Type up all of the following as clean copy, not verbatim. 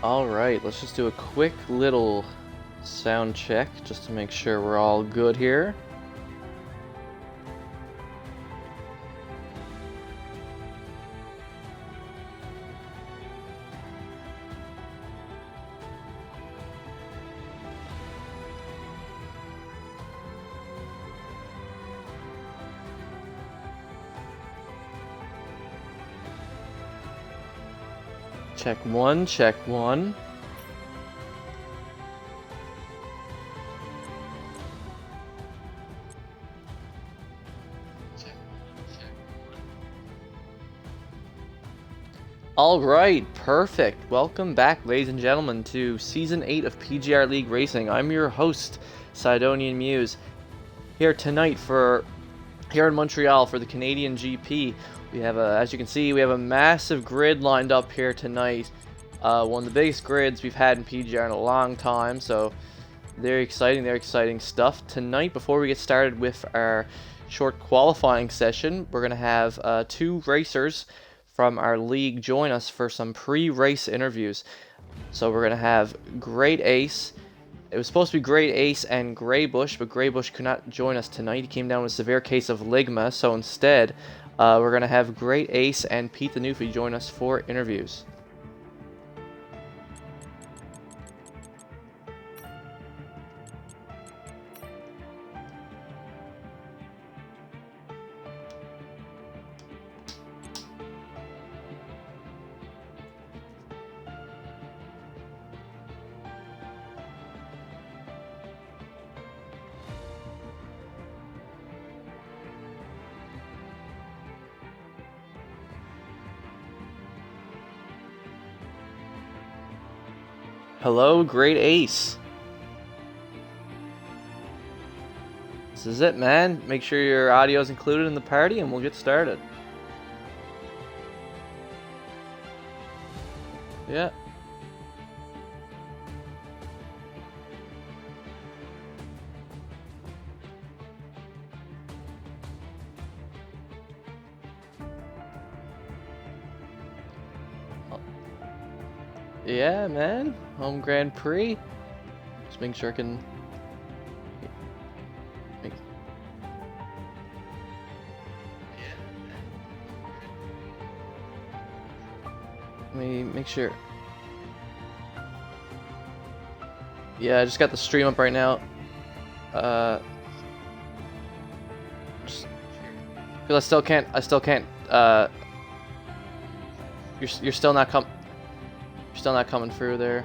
Alright, let's just do a quick little sound check just to make sure we're all good here. Check one, check one. Alright, perfect. Welcome back, ladies and gentlemen, to Season 8 of PGR League Racing. I'm your host, Sidonian Muse, here tonight here in Montreal for the Canadian GP. We have as you can see, we have a massive grid lined up here tonight. One of the biggest grids we've had in PGR in a long time, so very exciting stuff. Tonight, before we get started with our short qualifying session, we're going to have two racers from our league join us for some pre-race interviews. So we're going to have Great Ace. It was supposed to be Great Ace and Greybush, but Greybush could not join us tonight. He came down with a severe case of ligma, so instead, we're going to have Great Ace and Pete the Newfie join us for interviews. Hello, Great Ace. This is it, man. Make sure your audio is included in the party and we'll get started. Yeah. Yeah, man. Home Grand Prix. Just making sure I can Let me make sure. Yeah, I just got the stream up right now. Just because I still can't. You're still not coming through there.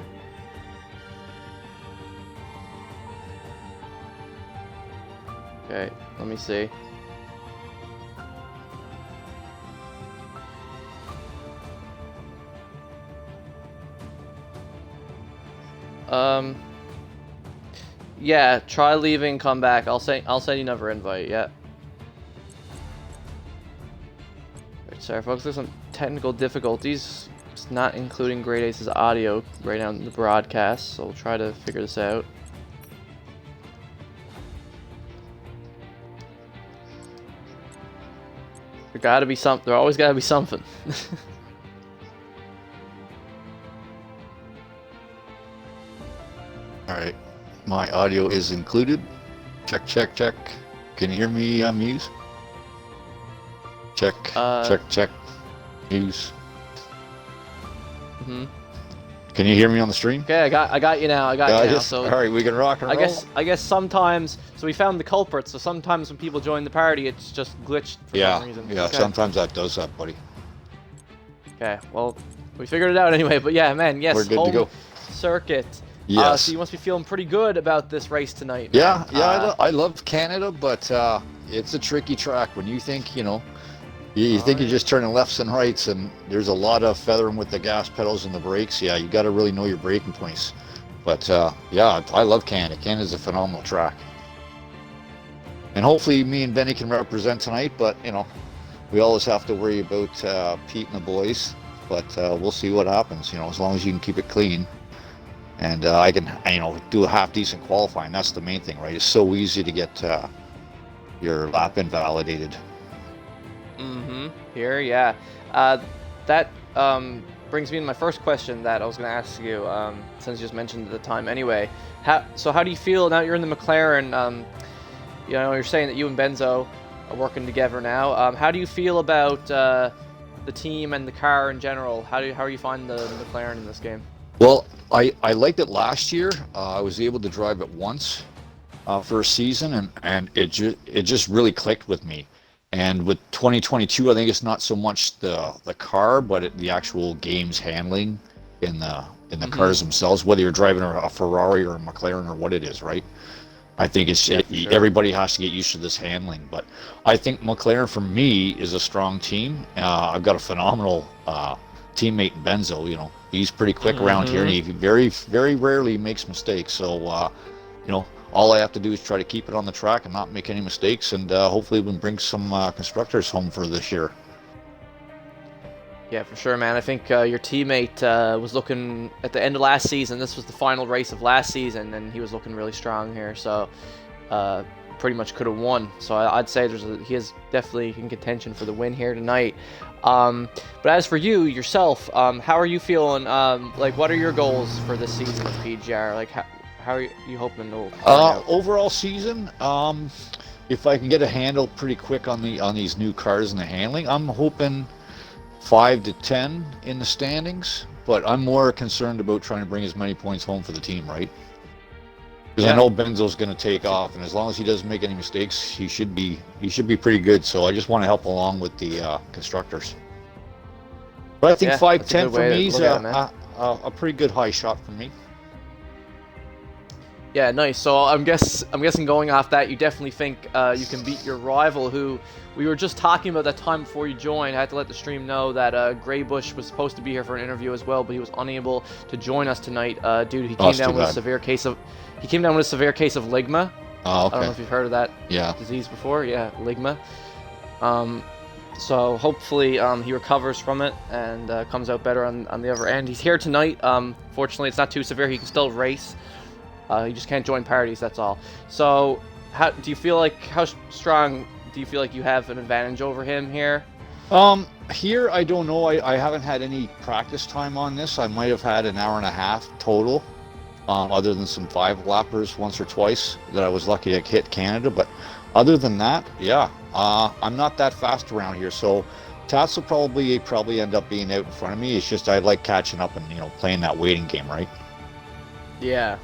Okay, let me see. Yeah, try leaving, come back. I'll send you another invite. Yeah. Right, sorry, folks. There's some technical difficulties. It's not including Great Ace's audio right now in the broadcast, so we'll try to figure this out. There always gotta be something. Alright, my audio is included. Check, check, check. Can you hear me, Muse? Check, check. Muse. Can you hear me on the stream? Okay, I got you now. I got you now. So all right, we can rock and roll. I guess sometimes. So we found the culprit. So sometimes when people join the party, it's just glitched for some reason. Yeah. Okay. Sometimes that does that, buddy. Okay. Well, we figured it out anyway. But yeah, man. Yes. We're good to go. Circuit. Yes. So you must be feeling pretty good about this race tonight. Man. Yeah. Yeah. I love Canada, but it's a tricky track. When you think, you think you're just turning lefts and rights, and there's a lot of feathering with the gas pedals and the brakes. Yeah, you got to really know your braking points. But yeah, I love Canada. Canada's a phenomenal track. And hopefully me and Benny can represent tonight, but we always have to worry about Pete and the boys. But we'll see what happens, as long as you can keep it clean. And I can, do a half-decent qualifying. That's the main thing, right? It's so easy to get your lap invalidated. Here, yeah. That brings me to my first question that I was going to ask you, since you just mentioned at the time. Anyway, how do you feel now you're in the McLaren? You're saying that you and Benzo are working together now. How do you feel about the team and the car in general? How are you finding the McLaren in this game? Well, I liked it last year. I was able to drive it once for a season, and it just really clicked with me. And with 2022, I think it's not so much the car, but the actual game's handling in the cars themselves. Whether you're driving a Ferrari or a McLaren or what it is, right? I think sure. Everybody has to get used to this handling. But I think McLaren for me is a strong team. I've got a phenomenal teammate in Benzo. He's pretty quick around here, and he very, very rarely makes mistakes. So, all I have to do is try to keep it on the track and not make any mistakes, and hopefully we can bring some constructors home for this year. Yeah, for sure, man. I think your teammate was looking at the end of last season. This was the final race of last season, and he was looking really strong here. So, pretty much could have won. So I'd say he is definitely in contention for the win here tonight. But as for you yourself, how are you feeling? What are your goals for this season of PGR? How are you hoping to? Overall season, if I can get a handle pretty quick on these new cars and the handling, I'm hoping 5 to 10 in the standings. But I'm more concerned about trying to bring as many points home for the team, right? Because I know Benzo's going to take off, and as long as he doesn't make any mistakes, he should be pretty good. So I just want to help along with the constructors. But I think 5-10 for me is a pretty good high shot for me. Yeah, nice. So I'm guessing going off that, you definitely think you can beat your rival, who we were just talking about that time before you joined. I had to let the stream know that Graybush was supposed to be here for an interview as well, but he was unable to join us tonight due to he came down with a severe case of ligma. Oh, okay. I don't know if you've heard of that disease before. Yeah, ligma. So hopefully he recovers from it and comes out better on the other end. He's here tonight. Fortunately, it's not too severe. He can still race. You just can't join parties, that's all. So, how strong do you feel like you have an advantage over him here? Here, I don't know. I haven't had any practice time on this. I might have had an hour and a half total, other than some 5-lappers once or twice that I was lucky to hit Canada. But other than that, I'm not that fast around here. So, Tats will probably end up being out in front of me. It's just I like catching up and playing that waiting game, right? Yeah.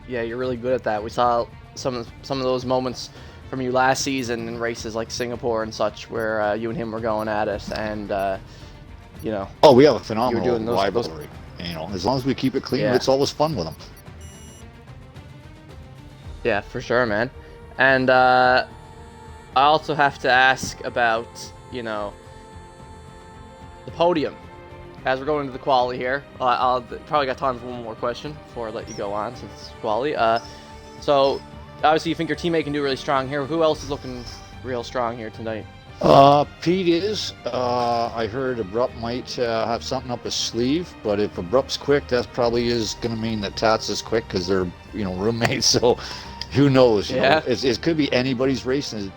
Yeah, you're really good at that. We saw some of those moments from you last season in races like Singapore and such, where you and him were going at it, and Oh, we have a phenomenal rivalry. As long as we keep it clean, it's always fun with them. Yeah, for sure, man. And I also have to ask about the podium. As we're going into the quali here, I'll probably got time for one more question before I let you go on, since it's quali. So, obviously you think your teammate can do really strong here. Who else is looking real strong here tonight? Pete is. I heard Abrupt might have something up his sleeve, but if Abrupt's quick, that probably is going to mean that Tats is quick, because they're roommates. So, who knows? It could be anybody's race. And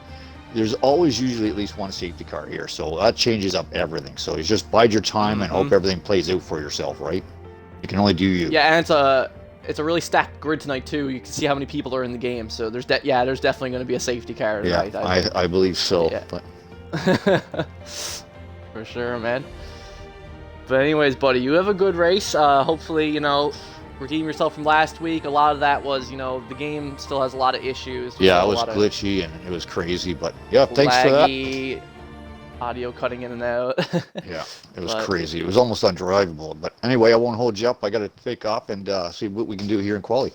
there's always usually at least one safety car here, so that changes up everything. So it's just bide your time and hope everything plays out for yourself, right? You can only do you. Yeah, and it's a really stacked grid tonight too. You can see how many people are in the game, so there's definitely going to be a safety car tonight. Yeah, I believe so. Yeah. But for sure, man. But anyways, buddy, you have a good race. Hopefully, redeem yourself from last week. A lot of that was, the game still has a lot of issues. Yeah, it was glitchy and it was crazy, but thanks for that. Audio cutting in and out. Yeah, it was crazy. It was almost undrivable. But anyway, I won't hold you up. I got to take off and see what we can do here in quali.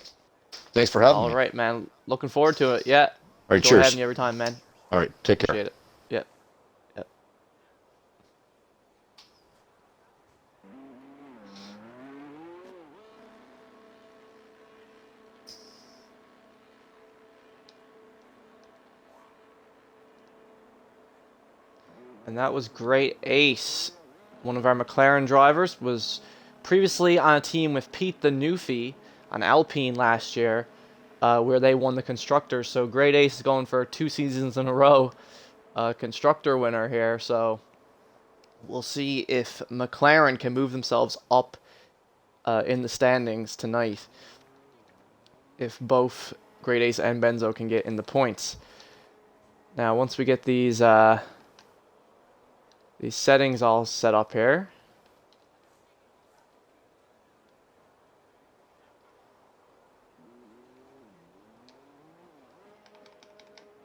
Thanks for having me. All right, man. Looking forward to it. Yeah. All right, cheers. Having you every time, man. All right, take care. Appreciate it. Yeah. Yeah. And that was Great Ace. One of our McLaren drivers was previously on a team with Pete the Newfie on Alpine last year, where they won the Constructors. So Great Ace is going for 2 seasons in a row, constructor winner here. So We'll see if McLaren can move themselves up in the standings tonight. If both Great Ace and Benzo can get in the points. Now, once we get these settings all set up here,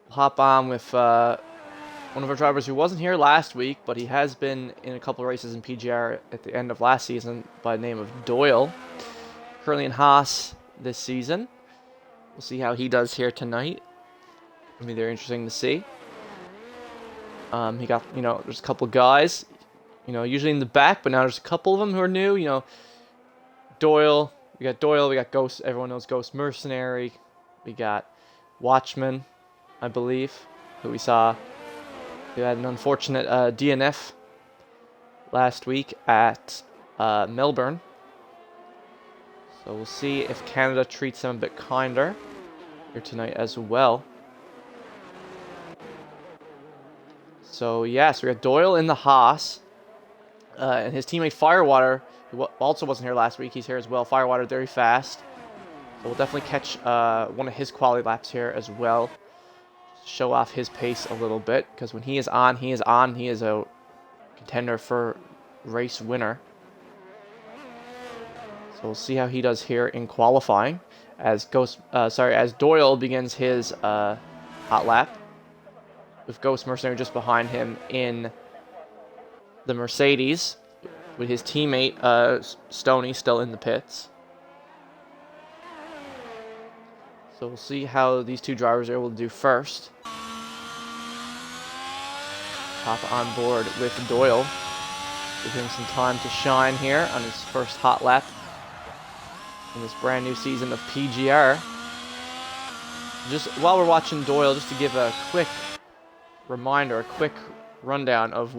we'll hop on with one of our drivers who wasn't here last week, but he has been in a couple of races in PGR at the end of last season by the name of Doyle. Currently in Haas this season. We'll see how he does here tonight. I mean, they're interesting to see. He got, there's a couple of guys, usually in the back, but now there's a couple of them who are new, Doyle, we got Ghost, everyone knows Ghost Mercenary, we got Watchman, I believe, who we saw, who had an unfortunate DNF last week at Melbourne. So we'll see if Canada treats them a bit kinder here tonight as well. So, yes, we got Doyle in the Haas. And his teammate Firewater, who also wasn't here last week, he's here as well. Firewater very fast. So we'll definitely catch one of his quality laps here as well. Show off his pace a little bit. Because when he is on, he is on. He is a contender for race winner. So we'll see how he does here in qualifying. As Doyle begins his hot lap. With Ghost Mercenary just behind him in the Mercedes, with his teammate Stoney still in the pits. So we'll see how these two drivers are able to do first. Hop on board with Doyle. Give him some time to shine here on his first hot lap in this brand new season of PGR. Just while we're watching Doyle, just to give a quick reminder, a quick rundown of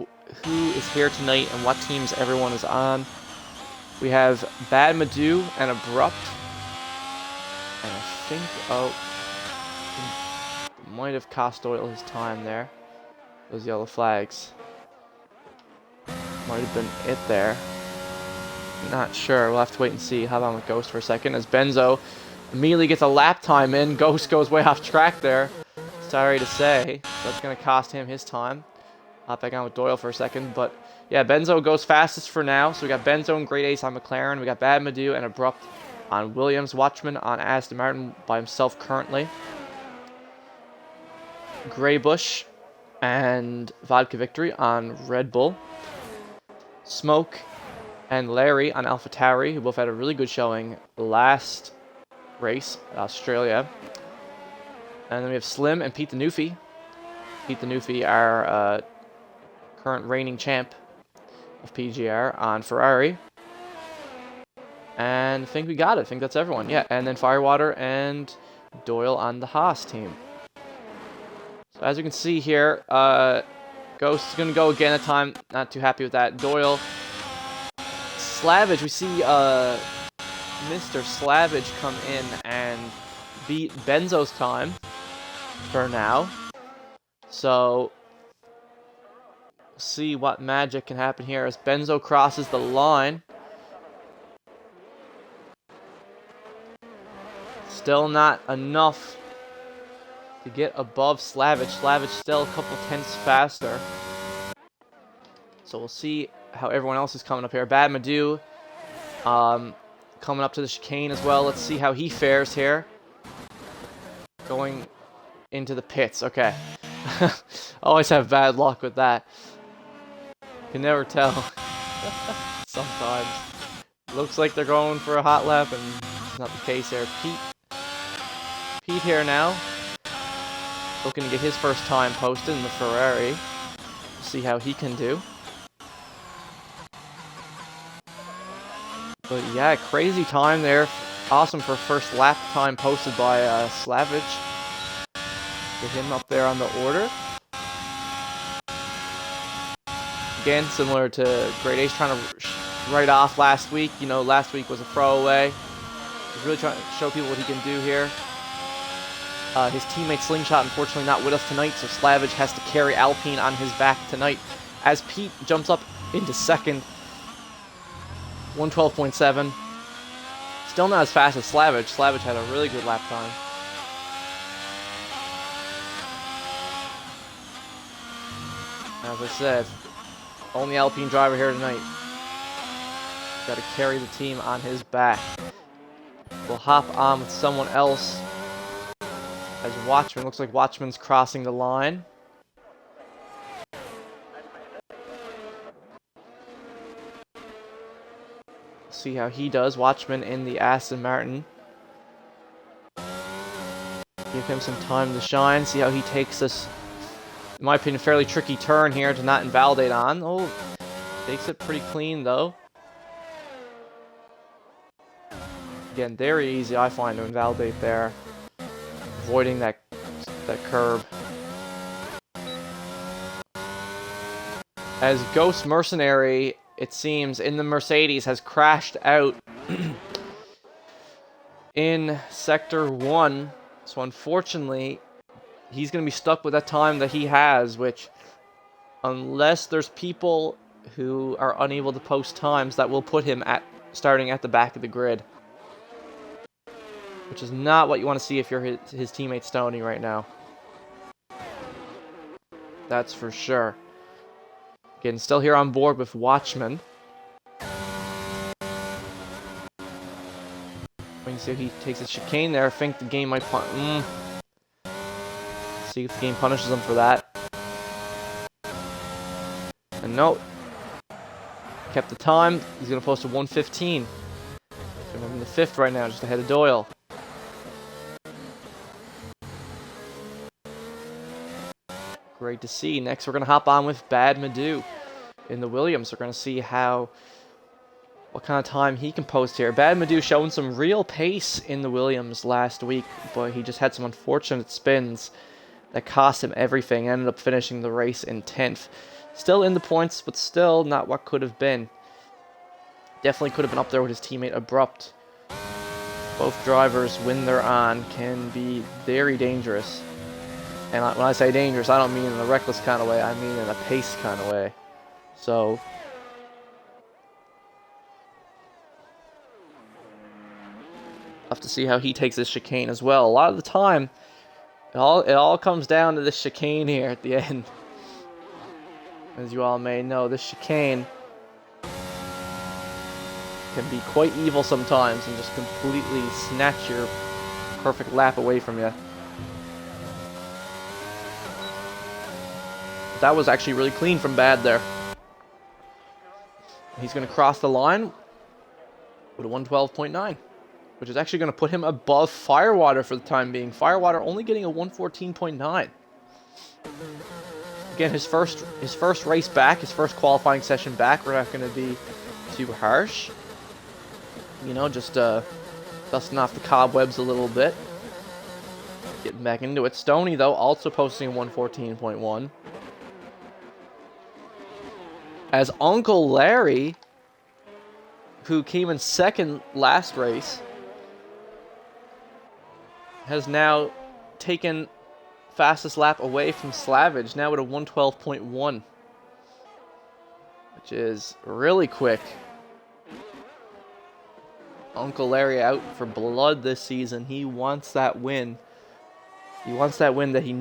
who is here tonight and what teams everyone is on. We have Bad Madu and Abrupt. And I think, might have cost Doyle his time there. Those yellow flags. Might have been it there. Not sure. We'll have to wait and see. Hop on with Ghost for a second. As Benzo immediately gets a lap time in. Ghost goes way off track there. Sorry to say, that's going to cost him his time. Hop back on with Doyle for a second, but yeah, Benzo goes fastest for now. So we got Benzo and Great Ace on McLaren. We got Bad Madu and Abrupt on Williams. Watchman on Aston Martin by himself currently. Greybush and Vodka Victory on Red Bull. Smoke and Larry on AlphaTauri, who both had a really good showing last race, Australia. And then we have Slim and Pete the Newfie. Pete the Newfie, our current reigning champ of PGR on Ferrari. And I think we got it. I think that's everyone. Yeah, and then Firewater and Doyle on the Haas team. So as you can see here, Ghost is going to go again at time. Not too happy with that. Doyle. Slavage, we see Mr. Slavage come in and beat Benzo's time for now. So, see what magic can happen here as Benzo crosses the line. Still not enough to get above Slavage. Slavage still a couple tenths faster. So we'll see how everyone else is coming up here. Bad Madu coming up to the chicane as well. Let's see how he fares here. Going into the pits. Okay. Always have bad luck with that. Can never tell. Sometimes. Looks like they're going for a hot lap, and it's not the case here. Pete here now. Looking to get his first time posted in the Ferrari. See how he can do. But yeah, crazy time there. Awesome for first lap time posted by Slavage. Get him up there on the order. Again, similar to Great Ace trying to write off last week. You know, last week was a throwaway. He's really trying to show people what he can do here. His teammate Slingshot, unfortunately, not with us tonight, so Slavage has to carry Alpine on his back tonight. As Pete jumps up into second. 112.7. Still not as fast as Slavich. Slavich had a really good lap time. As I said, only Alpine driver here tonight. Got to carry the team on his back. We'll hop on with someone else as Watchman. Looks like Watchman's crossing the line. See how he does. Watchman in the Aston Martin. Give him some time to shine. See how he takes this, in my opinion, fairly tricky turn here to not invalidate on. Oh, takes it pretty clean though. Again, very easy, I find, to invalidate there. Avoiding that curb. As Ghost Mercenary, it seems, in the Mercedes has crashed out in Sector 1. So unfortunately, he's going to be stuck with that time that he has, which, unless there's people who are unable to post times, that will put him starting at the back of the grid. Which is not what you want to see if you're his teammate Stoney right now. That's for sure. Again, still here on board with Watchman. We can see he takes his chicane there. I think the game might see if the game punishes him for that. And no. Kept the time. He's going to post a 1:15. I'm in the 5th right now, just ahead of Doyle. Great to see. Next, we're going to hop on with Bad Madu in the Williams. We're going to see what kind of time he can post here. Bad Madu showing some real pace in the Williams last week, but he just had some unfortunate spins that cost him everything. Ended up finishing the race in 10th. Still in the points, but still not what could have been. Definitely could have been up there with his teammate Abrupt. Both drivers, when they're on, can be very dangerous. And when I say dangerous, I don't mean in a reckless kind of way. I mean in a pace kind of way. So, I'll have to see how he takes this chicane as well. A lot of the time, it all comes down to this chicane here at the end. As you all may know, this chicane can be quite evil sometimes and just completely snatch your perfect lap away from you. That was actually really clean from Bad there. He's going to cross the line with a 112.9, which is actually going to put him above Firewater for the time being. Firewater only getting a 114.9. Again, his first race back, his first qualifying session back. We're not going to be too harsh. You know, just dusting off the cobwebs a little bit. Getting back into it. Stoney, though, also posting a 114.1. As Uncle Larry, who came in second last race, has now taken fastest lap away from Slavage, now at a 112.1, which is really quick. Uncle Larry out for blood this season. He wants that win. He wants that win that he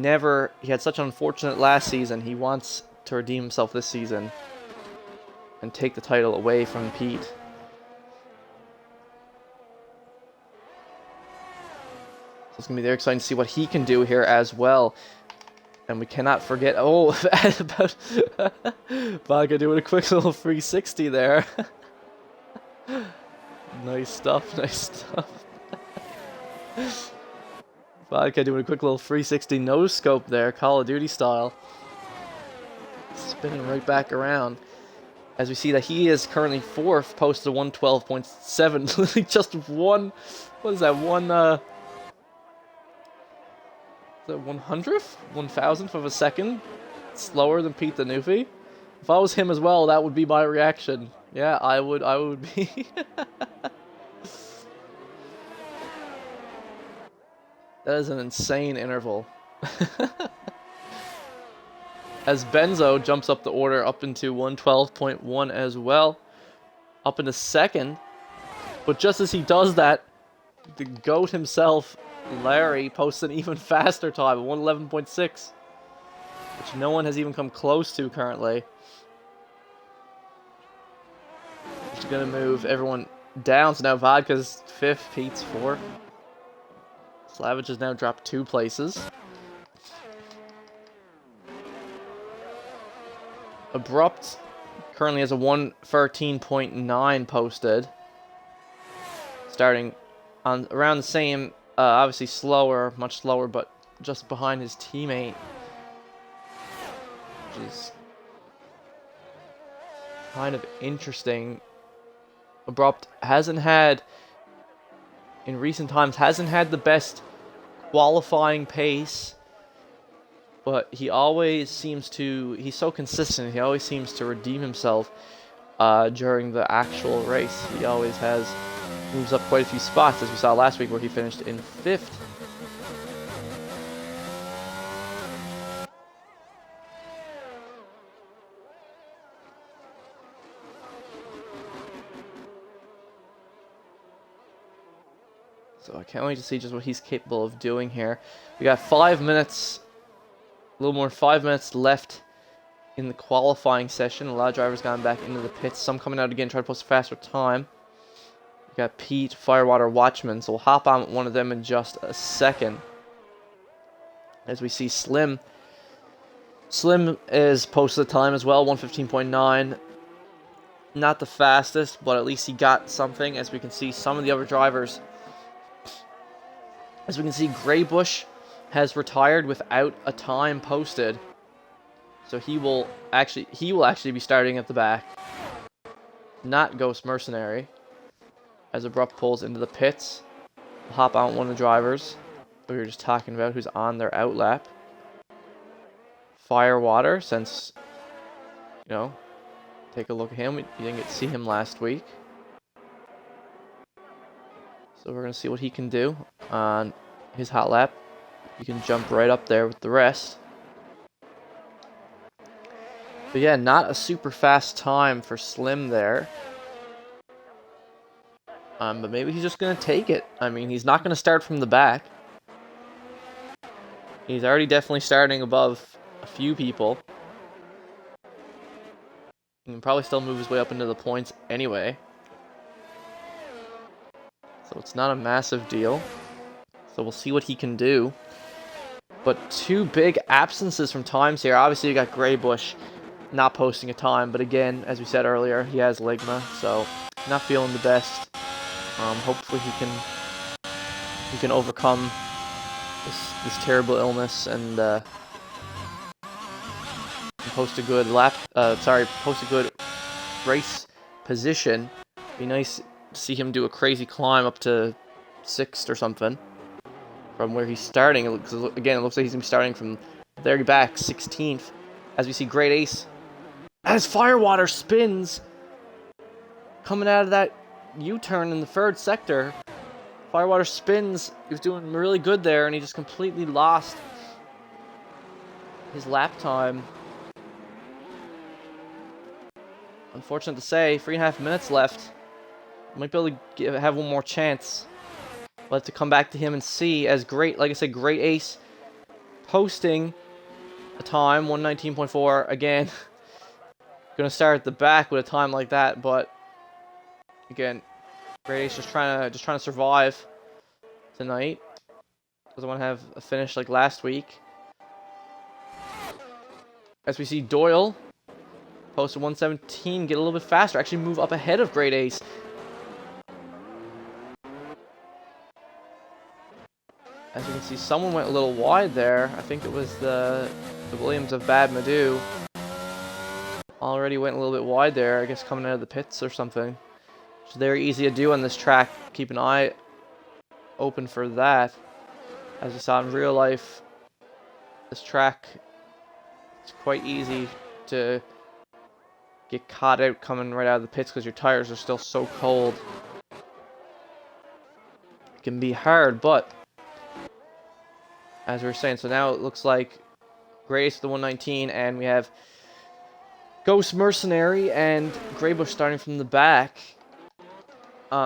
had such an unfortunate last season. He wants to redeem himself this season and take the title away from Pete. So it's going to be very exciting to see what he can do here as well. And we cannot forget, about Vodka doing a quick little 360 there. Nice stuff, nice stuff. Vodka doing a quick little 360 nose scope there, Call of Duty style. Spinning right back around. As we see that he is currently 4th, posted 112.7. Literally just one, what is that, one, is that 100th? 1,000th of a second? Slower than Pete the Newfie? If I was him as well, that would be my reaction. Yeah, I would be. That is an insane interval. as Benzo jumps up the order up into 112.1 as well, up into second. But just as he does that, the GOAT himself, Larry, posts an even faster time, 111.6, which no one has even come close to currently. Which is going to move everyone down. So now Vodka's 5th, Pete's 4th. Slavich has now dropped 2 places. Abrupt currently has a 113.9 posted. Starting on around the same, obviously slower, much slower, but just behind his teammate. Which is kind of interesting. Abrupt hasn't had, in recent times, hasn't had the best qualifying pace, but he always seems to, he's so consistent, he always seems to redeem himself during the actual race. He always moves up quite a few spots, as we saw last week where he finished in 5th. So I can't wait to see just what he's capable of doing here. We got 5 minutes, a little more than 5 minutes left in the qualifying session. A lot of drivers gone back into the pits. Some coming out again, trying to post a faster time. We got Pete, Firewater, Watchman. So we'll hop on one of them in just a second. As we see Slim. Slim is posted the time as well, 115.9. Not the fastest, but at least he got something. As we can see, some of the other drivers. As we can see, Graybush has retired without a time posted. So he will actually be starting at the back. Not Ghost Mercenary. As Abrupt pulls into the pits. We'll hop on one of the drivers we were just talking about, who's on their outlap. Firewater, since, you know, take a look at him. We didn't get to see him last week. So we're going to see what he can do on his hot lap. He can jump right up there with the rest. But yeah, not a super fast time for Slim there. But maybe he's just going to take it. I mean, he's not going to start from the back. He's already definitely starting above a few people. He can probably still move his way up into the points anyway. So it's not a massive deal. So we'll see what he can do. But 2 big absences from times here. Obviously, you got Graybush not posting a time. But again, as we said earlier, he has Ligma. So not feeling the best. Hopefully he can overcome this terrible illness and post a good post a good race position. Be nice to see him do a crazy climb up to 6th or something from where he's starting. It looks like he's gonna be starting from the very back, 16th. As we see Great Ace, as Firewater spins, coming out of that U-turn in the 3rd sector. Firewater spins. He was doing really good there, and he just completely lost his lap time. Unfortunate to say, 3.5 minutes left. Might be able to have one more chance. We'll have to come back to him and see. As Great Ace posting a time, 119.4. Again, gonna start at the back with a time like that, but again, Great Ace just trying to survive tonight. Doesn't want to have a finish like last week. As we see Doyle post a 117, get a little bit faster, actually move up ahead of Great Ace. As you can see, someone went a little wide there. I think it was the Williams of Bad Madu. Already went a little bit wide there, I guess coming out of the pits or something. It's very easy to do on this track. Keep an eye open for that. As we saw in real life, this track, it's quite easy to get caught out coming right out of the pits because your tires are still so cold. It can be hard, but as we were saying, so now it looks like Great Ace with the 119, and we have Ghost Mercenary and Greybush starting from the back.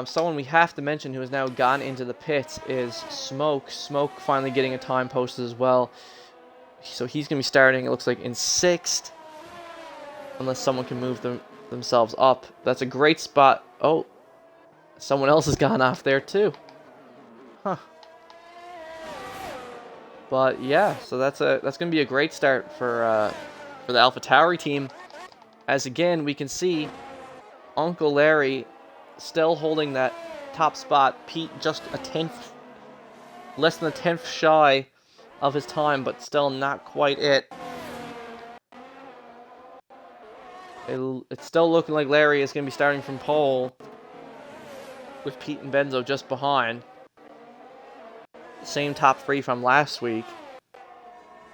Someone we have to mention who has now gone into the pits is Smoke. Smoke finally getting a time posted as well. So he's going to be starting, it looks like, in 6th. Unless someone can move themselves up. That's a great spot. Oh, someone else has gone off there too. Huh. But yeah, so that's going to be a great start for the AlphaTauri team. As again, we can see Uncle Larry still holding that top spot. Pete just a 10th, less than a 10th shy of his time, but still not quite it. It's still looking like Larry is going to be starting from pole, with Pete and Benzo just behind. Same top 3 from last week,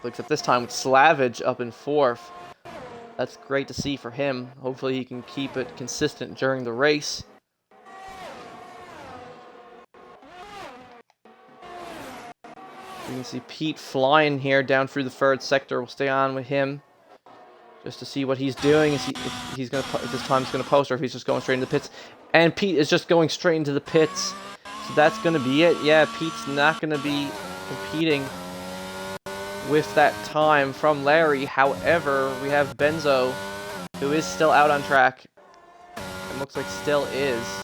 except this time with Slavage up in 4th. That's great to see for him. Hopefully he can keep it consistent during the race. You can see Pete flying here down through the 3rd sector. We'll stay on with him just to see what he's doing. If this time's gonna post, or if he's just going straight into the pits. And Pete is just going straight into the pits. So that's gonna be it. Yeah, Pete's not gonna be competing with that time from Larry. However, we have Benzo, who is still out on track, and looks like still is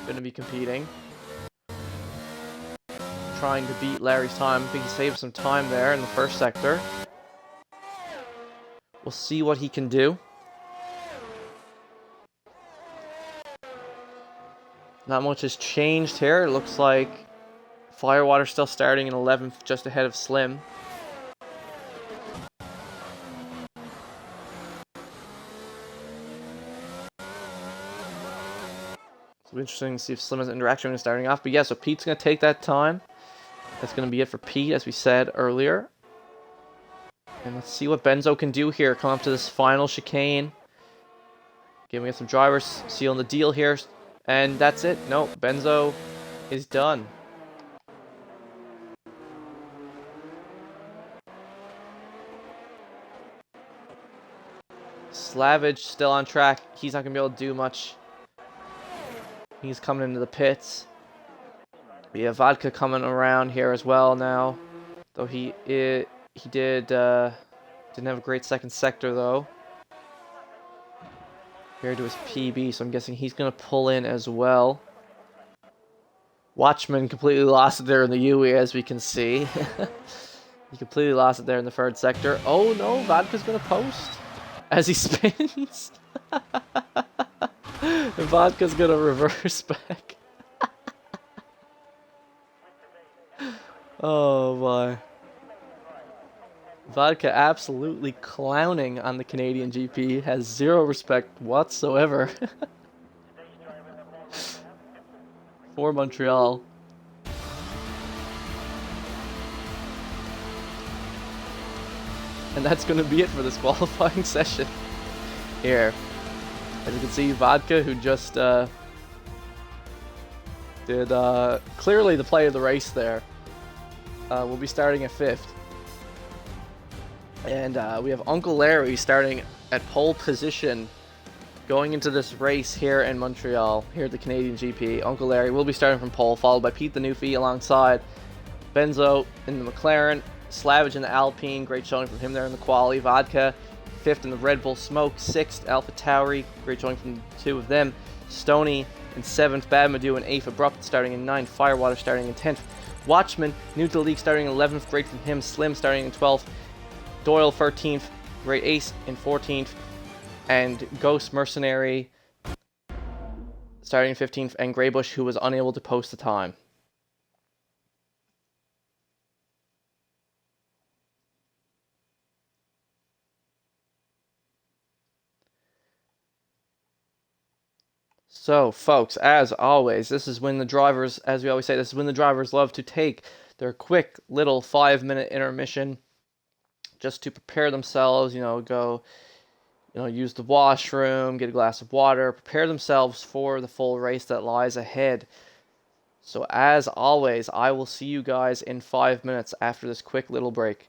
gonna be competing, trying to beat Larry's time. I think he saved some time there in the 1st sector. We'll see what he can do. Not much has changed here. It looks like Firewater still starting in 11th, just ahead of Slim. It'll be interesting to see if Slim has interaction when he's starting off. But yeah, so Pete's going to take that time. That's going to be it for Pete, as we said earlier. And let's see what Benzo can do here. Come up to this final chicane. Giving us some drivers, sealing the deal here. And that's it. No, Benzo is done. Slavage still on track. He's not going to be able to do much. He's coming into the pits. We have Vodka coming around here as well now. Though he didn't have a great 2nd sector though. Compared to his PB, so I'm guessing he's going to pull in as well. Watchman completely lost it there in the UE, as we can see. He completely lost it there in the 3rd sector. Oh no, Vodka's going to post as he spins. And Vodka's going to reverse back. Oh my. Vodka absolutely clowning on the Canadian GP, has zero respect whatsoever for Montreal. And that's going to be it for this qualifying session here. As you can see, Vodka, who just did clearly the play of the race there, will be starting at 5th. And we have Uncle Larry starting at pole position going into this race here in Montreal, here at the Canadian GP. Uncle Larry will be starting from pole, followed by Pete the Newfie alongside Benzo in the McLaren, Slavage in the Alpine, great showing from him there in the quali. Vodka 5th in the Red Bull Smoke, 6th AlphaTauri, great showing from the 2 of them. Stoney in 7th, Badmadou in 8th, Abrupt starting in 9th, Firewater starting in 10th. Watchman, new to the league, starting in 11th, great from him. Slim starting in 12th. Doyle 13th, Great Ace in 14th, and Ghost Mercenary starting in 15th, and Greybush, who was unable to post the time. So, folks, as always, this is when the drivers, as we always say, this is when the drivers love to take their quick little 5-minute intermission just to prepare themselves, go, use the washroom, get a glass of water, prepare themselves for the full race that lies ahead. So as always, I will see you guys in 5 minutes after this quick little break.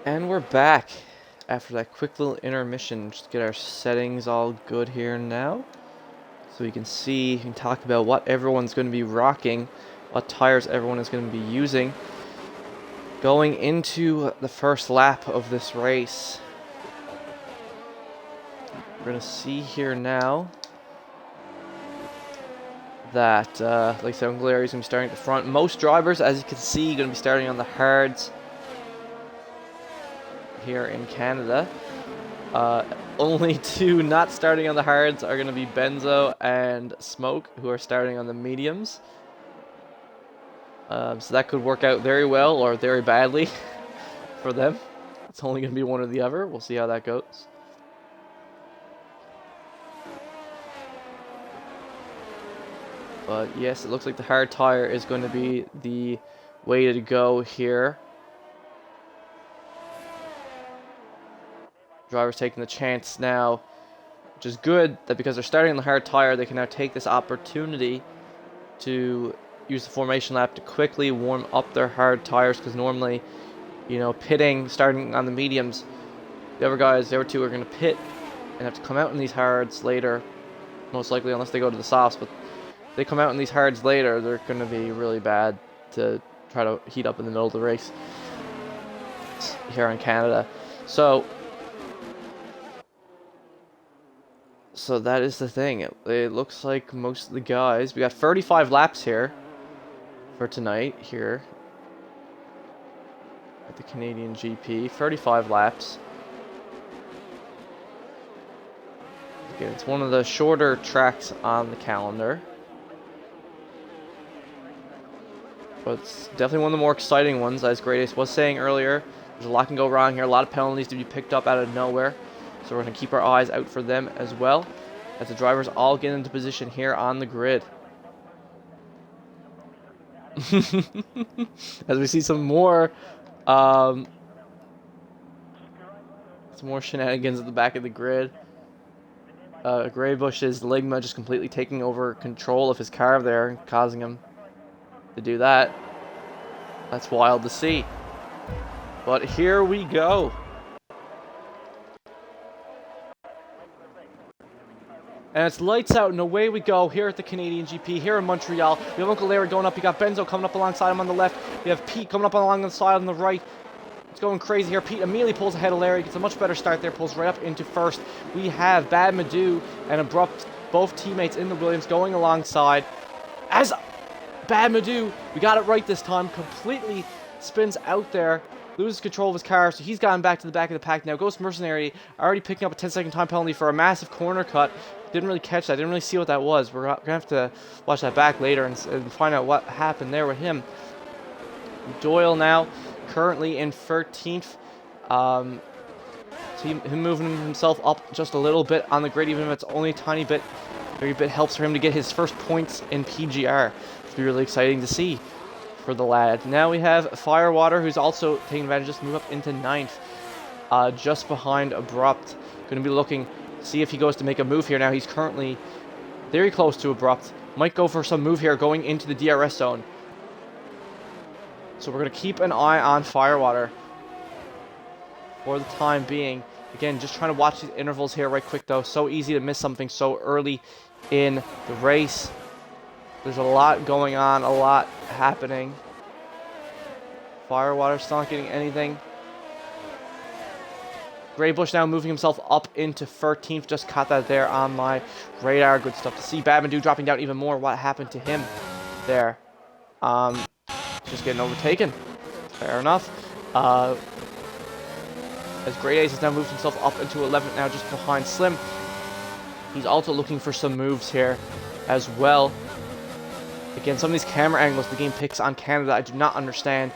And we're back after that quick little intermission. Just get our settings all good here now. So we can see and talk about what everyone's going to be rocking, what tires everyone is going to be using going into the first lap of this race. We're going to see here now that, like I said, Uncle Larry's going to be starting at the front. Most drivers, as you can see, going to be starting on the hards here in Canada. Only two not starting on the hards are going to be Benzo and Smoke, who are starting on the mediums. So that could work out very well or very badly for them. It's only going to be one or the other. We'll see how that goes. But yes, it looks like the hard tire is going to be the way to go here. Drivers taking the chance now, which is good, that because they're starting on the hard tire, they can now take this opportunity to use the formation lap to quickly warm up their hard tires, because normally, you know, pitting, starting on the mediums, the other two are going to pit and have to come out in these hards later, most likely, unless they go to the softs, but if they come out in these hards later, they're going to be really bad to try to heat up in the middle of the race here in Canada. So that is the thing. It looks like most of the guys... We got 35 laps here for tonight here at the Canadian GP. 35 laps. Again, it's one of the shorter tracks on the calendar. But it's definitely one of the more exciting ones, as Great Ace was saying earlier. There's a lot can go wrong here. A lot of penalties to be picked up out of nowhere. So we're going to keep our eyes out for them as well, as the drivers all get into position here on the grid. As we see some more shenanigans at the back of the grid. Greybush's Ligma just completely taking over control of his car there and causing him to do that. That's wild to see. But here we go. And it's lights out and away we go here at the Canadian GP here in Montreal. We have Uncle Larry going up. You got Benzo coming up alongside him on the left. We have Pete coming up along the side on the right. It's going crazy here. Pete immediately pulls ahead of Larry. Gets a much better start there. Pulls right up into first. We have Bad Madu and Abrupt, both teammates in the Williams, going alongside. As Bad Madu, we got it right this time. Completely spins out there. Loses control of his car, so he's gotten back to the back of the pack now. Ghost Mercenary already picking up a 10-second time penalty for a massive corner cut. Didn't really catch that. Didn't really see what that was. We're going to have to watch that back later and find out what happened there with him. Doyle now currently in 13th. So him moving himself up just a little bit on the grid, even if it's only a tiny bit. Very bit helps for him to get his first points in PGR. It'll be really exciting to see for the lad. Now we have Firewater, who's also taking advantage, just move up into 9th, just behind Abrupt. Going to be looking to see if he goes to make a move here. Now he's currently very close to Abrupt. Might go for some move here going into the DRS zone. So we're going to keep an eye on Firewater for the time being. Again, just trying to watch these intervals here right quick though. So easy to miss something so early in the race. There's a lot going on, a lot happening. Firewater still not getting anything. Greybush now moving himself up into 13th. Just caught that there on my radar. Good stuff to see. Babadoo dropping down even more. What happened to him there? Just getting overtaken. Fair enough. As Great Ace has now moved himself up into 11th now, just behind Slim. He's also looking for some moves here as well. Again, some of these camera angles the game picks on Canada, I do not understand.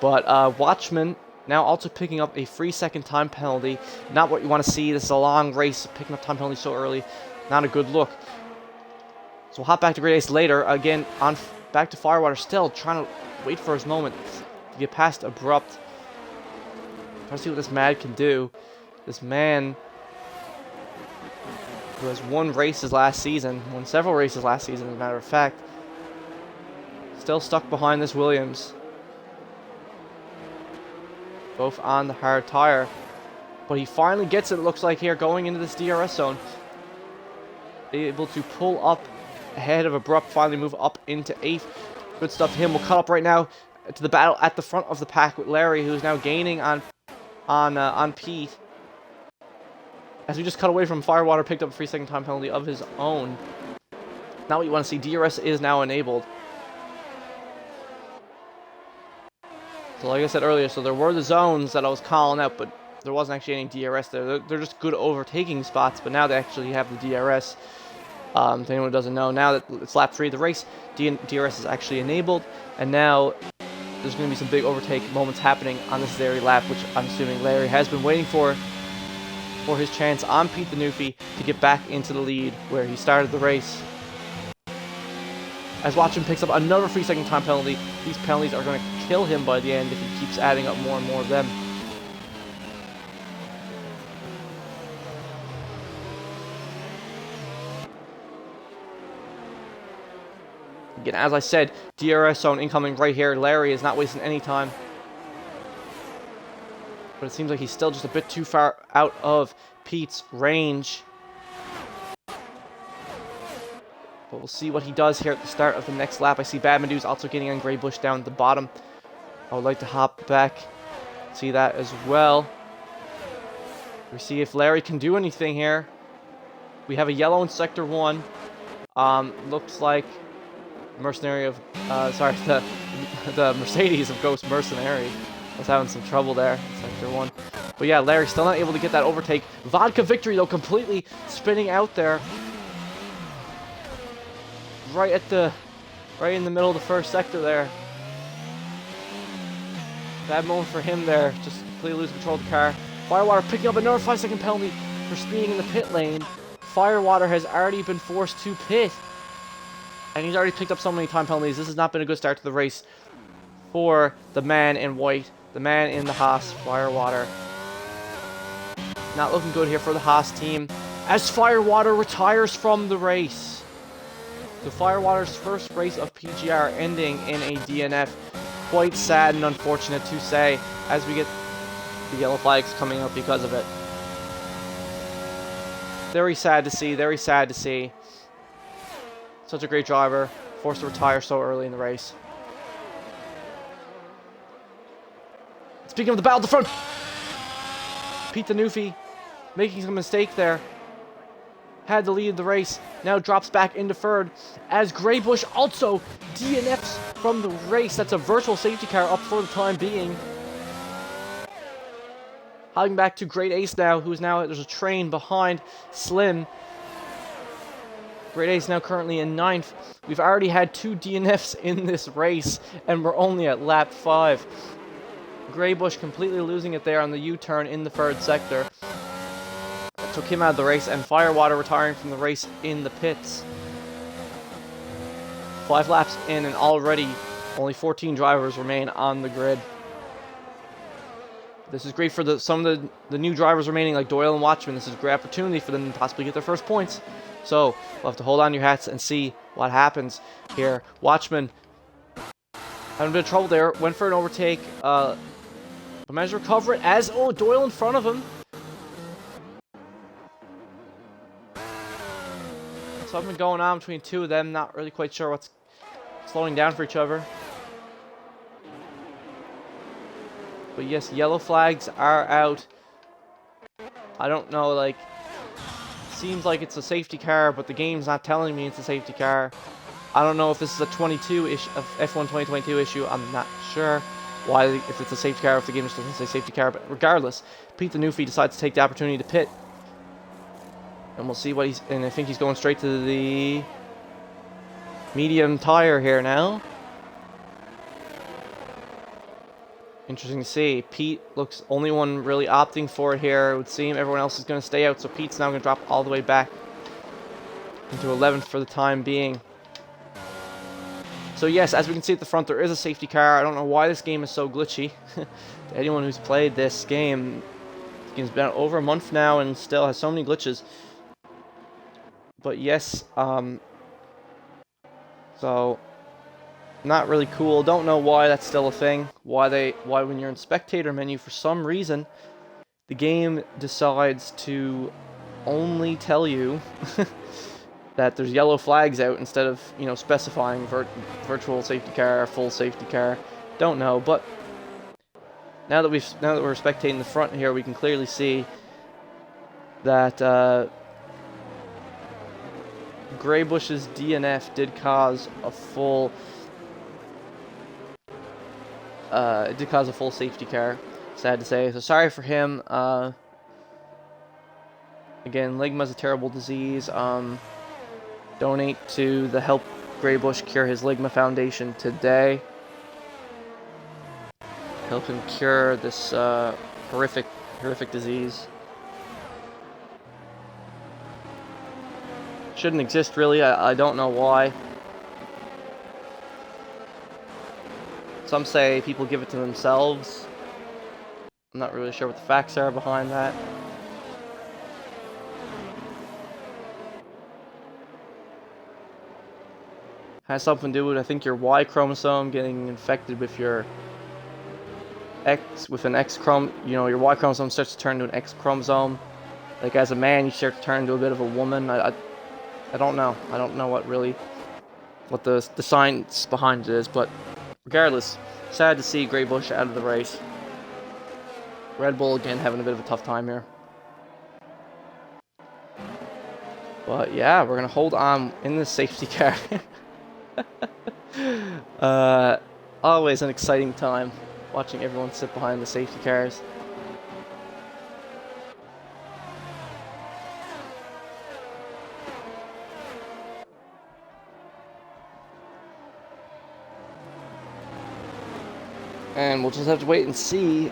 But Watchman now also picking up a 3-second time penalty. Not what you want to see. This is a long race. Picking up time penalty so early. Not a good look. So we'll hop back to Great Ace later. Again, back to Firewater, still trying to wait for his moment to get past Abrupt. Trying to see what this man can do. This man who has won several races last season, as a matter of fact. Still stuck behind this Williams. both on the hard tire. But he finally gets it, looks like, here, going into this DRS zone. Able to pull up ahead of Abrupt, finally move up into 8th. Good stuff to him. We'll cut up right now to the battle at the front of the pack with Larry, who's now gaining on Pete. As we just cut away from Firewater, picked up a 3-second time penalty of his own. Not what you want to see. DRS is now enabled. So like I said earlier, so there were the zones that I was calling out, but there wasn't actually any DRS there. They're just good overtaking spots, but now they actually have the DRS. To anyone who doesn't know, now that it's lap 3 of the race, DRS is actually enabled, and now there's going to be some big overtake moments happening on this very lap, which I'm assuming Larry has been waiting for his chance on Pete the Newfie to get back into the lead where he started the race. As Watchman picks up another 3-second time penalty, these penalties are going to kill him by the end if he keeps adding up more and more of them. Again, as I said, DRS zone incoming right here. Larry is not wasting any time. But it seems like he's still just a bit too far out of Pete's range. But we'll see what he does here at the start of the next lap. I see Badmandu's also getting on Grey Bush down at the bottom. I would like to hop back, see that as well. We see if Larry can do anything here. We have a yellow in Sector 1. Looks like Mercenary of, the Mercedes of Ghost Mercenary was having some trouble there in Sector 1. But yeah, Larry still not able to get that overtake. Vodka Victory, though, completely spinning out there. Right in the middle of the first sector there. Bad moment for him there, just completely losing control of the car. Firewater picking up another 5-second penalty for speeding in the pit lane. Firewater has already been forced to pit. And he's already picked up so many time penalties. This has not been a good start to the race for the man in white, the man in the Haas, Firewater. Not looking good here for the Haas team, as Firewater retires from the race. So Firewater's first race of PGR ending in a DNF. Quite sad and unfortunate to say, as we get the yellow flags coming up because of it. Very sad to see, very sad to see. Such a great driver, forced to retire so early in the race. Speaking of the battle at the front, Pete the Newfie making some mistake there. Had the lead of the race, now drops back into third, as Greybush also DNFs from the race. That's a virtual safety car up for the time being. Hogging back to Great Ace now, there's a train behind Slim. Great Ace now currently in 9th. We've already had 2 DNFs in this race, and we're only at lap 5. Greybush completely losing it there on the U-turn in the 3rd sector. Took him out of the race, and Firewater retiring from the race in the pits. 5 laps in, and already only 14 drivers remain on the grid. This is great for some of the new drivers remaining, like Doyle and Watchman. This is a great opportunity for them to possibly get their first points. So, we'll have to hold on to your hats and see what happens here. Watchman having a bit of trouble there. Went for an overtake. Managed to recover it as... Oh, Doyle in front of him. Something going on between 2 of them. Not really quite sure what's slowing down for each other. But yes, yellow flags are out. I don't know, like... Seems like it's a safety car, but the game's not telling me it's a safety car. I don't know if this is a F1 2022 issue. I'm not sure why, if it's a safety car, if the game just doesn't say safety car. But regardless, Pete the Newfie decides to take the opportunity to pit. And we'll see what he's... And I think he's going straight to the medium tire here now. Interesting to see. Pete looks only one really opting for it here. It would seem everyone else is going to stay out, so Pete's now going to drop all the way back into 11th for the time being. So yes, as we can see at the front, there is a safety car. I don't know why this game is so glitchy. To anyone who's played this game, the game's been over a month now and still has so many glitches. But yes, so Not really cool. Don't know why that's still a thing. Why when you're in spectator menu, for some reason, the game decides to only tell you that there's yellow flags out instead of, you know, specifying virtual safety car, full safety car. Don't know, but now that we're spectating the front here, we can clearly see that Greybush's DNF did cause a full safety car. Sad to say. So sorry for him. Again, Ligma's a terrible disease. Donate to the Help Greybush Cure His Ligma Foundation today. Help him cure this horrific disease. Shouldn't exist, really. I don't know why. Some say people give it to themselves. I'm not really sure what the facts are behind that. Has something to do with, I think, your Y chromosome getting infected with your an X chromosome. You know, your Y chromosome starts to turn to an X chromosome. Like, as a man, you start to turn into a bit of a woman. I don't know. I don't know what the science behind it is, but regardless, sad to see Greybush out of the race. Red Bull again having a bit of a tough time here. But yeah, we're gonna hold on in the safety car. Always an exciting time watching everyone sit behind the safety cars. And we'll just have to wait and see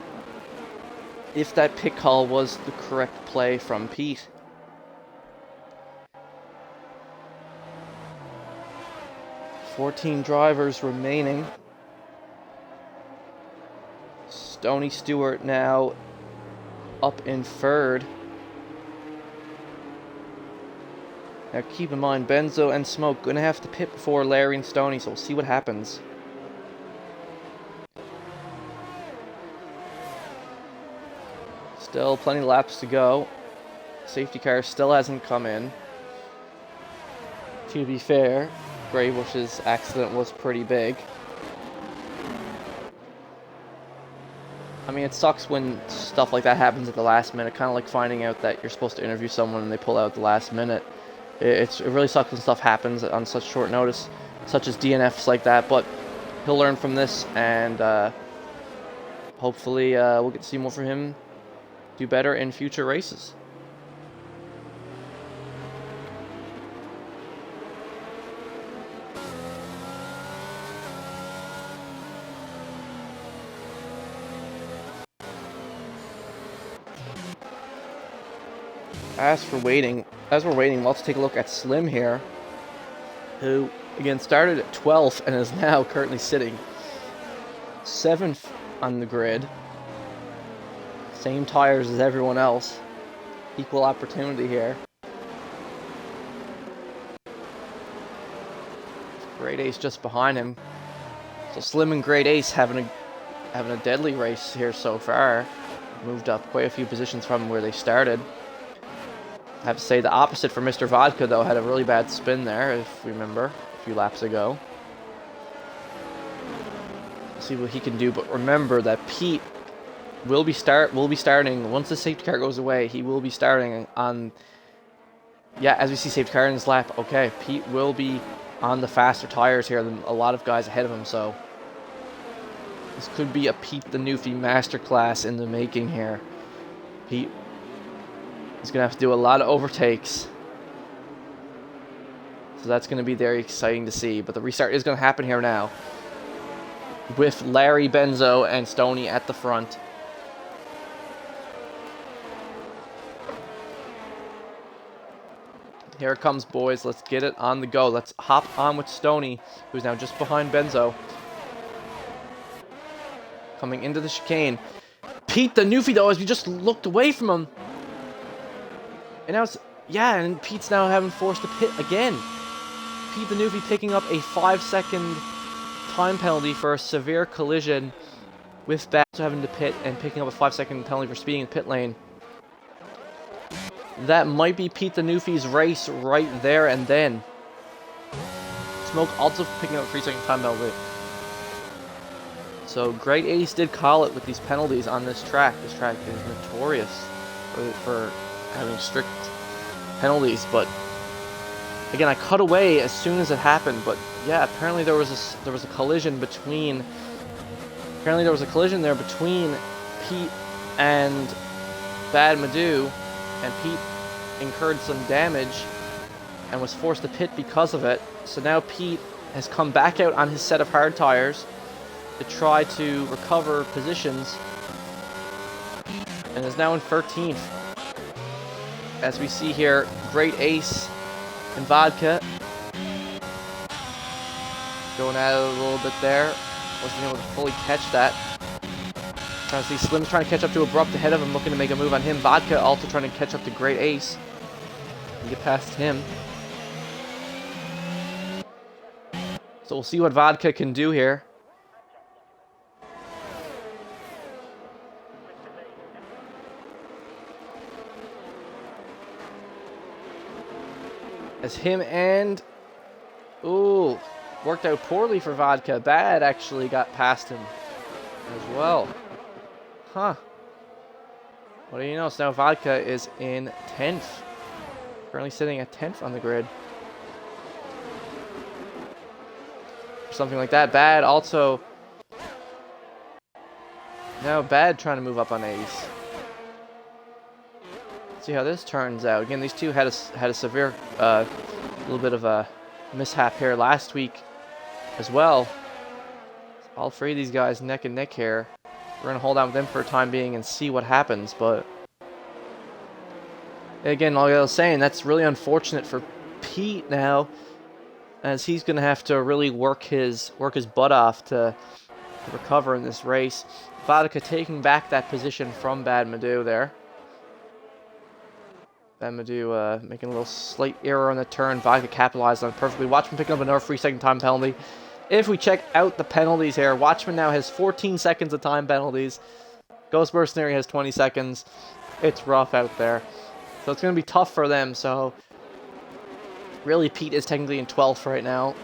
if that pit call was the correct play from Pete. "14 drivers remaining. Stoney Stewart now up in third. Now keep in mind, Benzo and Smoke gonna have to pit before Larry and Stoney, so we'll see what happens. Still plenty of laps to go. Safety car still hasn't come in. To be fair, Greybush's accident was pretty big. I mean, it sucks when stuff like that happens at the last minute, kind of like finding out that you're supposed to interview someone and they pull out at the last minute. It really sucks when stuff happens on such short notice, such as DNFs like that, but he'll learn from this, and hopefully we'll get to see more from him do better in future races. As we're waiting, let's take a look at Slim here, who again started at 12th and is now currently sitting 7th on the grid. Same tires as everyone else. Equal opportunity here. Great Ace just behind him. So Slim and Great Ace having a deadly race here so far. Moved up quite a few positions from where they started. I have to say the opposite for Mr. Vodka, though, had a really bad spin there, if you remember, a few laps ago. See what he can do, but remember that Pete will be starting once the safety car goes away. He will be starting on, yeah, as we see safety car in his lap. Okay, Pete will be on the faster tires here than a lot of guys ahead of him, so this could be a Pete the Newfie masterclass in the making here. Pete is going to have to do a lot of overtakes. So that's going to be very exciting to see. But the restart is going to happen here now, with Larry, Benzo, and Stoney at the front. Here it comes, boys. Let's get it on the go. Let's hop on with Stoney, who's now just behind Benzo. Coming into the chicane. Pete the Newfie, though, as we just looked away from him. And now it's, yeah, and Pete's now having forced to pit again. Pete the Newfie picking up a 5-second time penalty for a severe collision, with Bad having to pit and picking up a 5-second penalty for speeding in the pit lane. That might be Pete the Newfie's race right there and then. Smoke also picking up a 3-second time penalty. So Great Ace did call it with these penalties on this track. This track is notorious for having strict penalties, but again, I cut away as soon as it happened. But yeah, apparently there was a collision between. Apparently there was a collision there between Pete and Bad Madu, and Pete incurred some damage and was forced to pit because of it. So now Pete has come back out on his set of hard tires to try to recover positions, and is now in 13th. As we see here, Great Ace and Vodka going at it a little bit there. Wasn't able to fully catch that. Trying to see Slim's trying to catch up to Abrupt ahead of him, looking to make a move on him. Vodka also trying to catch up to Great Ace and get past him. So we'll see what Vodka can do here. As him and... Ooh, worked out poorly for Vodka. Bad actually got past him as well. Huh. What do you know? So now Vodka is in 10th. Currently sitting at 10th on the grid. Something like that. Bad also... Now Bad trying to move up on Ace. See how this turns out. Again, these two had a severe, little bit of a mishap here last week as well. All three of these guys neck and neck here. We're gonna hold out with them for a time being and see what happens. But again, like I was saying, that's really unfortunate for Pete now, as he's gonna have to really work his butt off to recover in this race. Vodka taking back that position from Bad Madu there. Bad Madu making a little slight error on the turn. Vodka capitalized on it perfectly. Watchman picking up another 3-second time penalty. If we check out the penalties here, Watchman now has 14 seconds of time penalties. Ghost Mercenary has 20 seconds. It's rough out there. So it's going to be tough for them. So really, Pete is technically in 12th right now.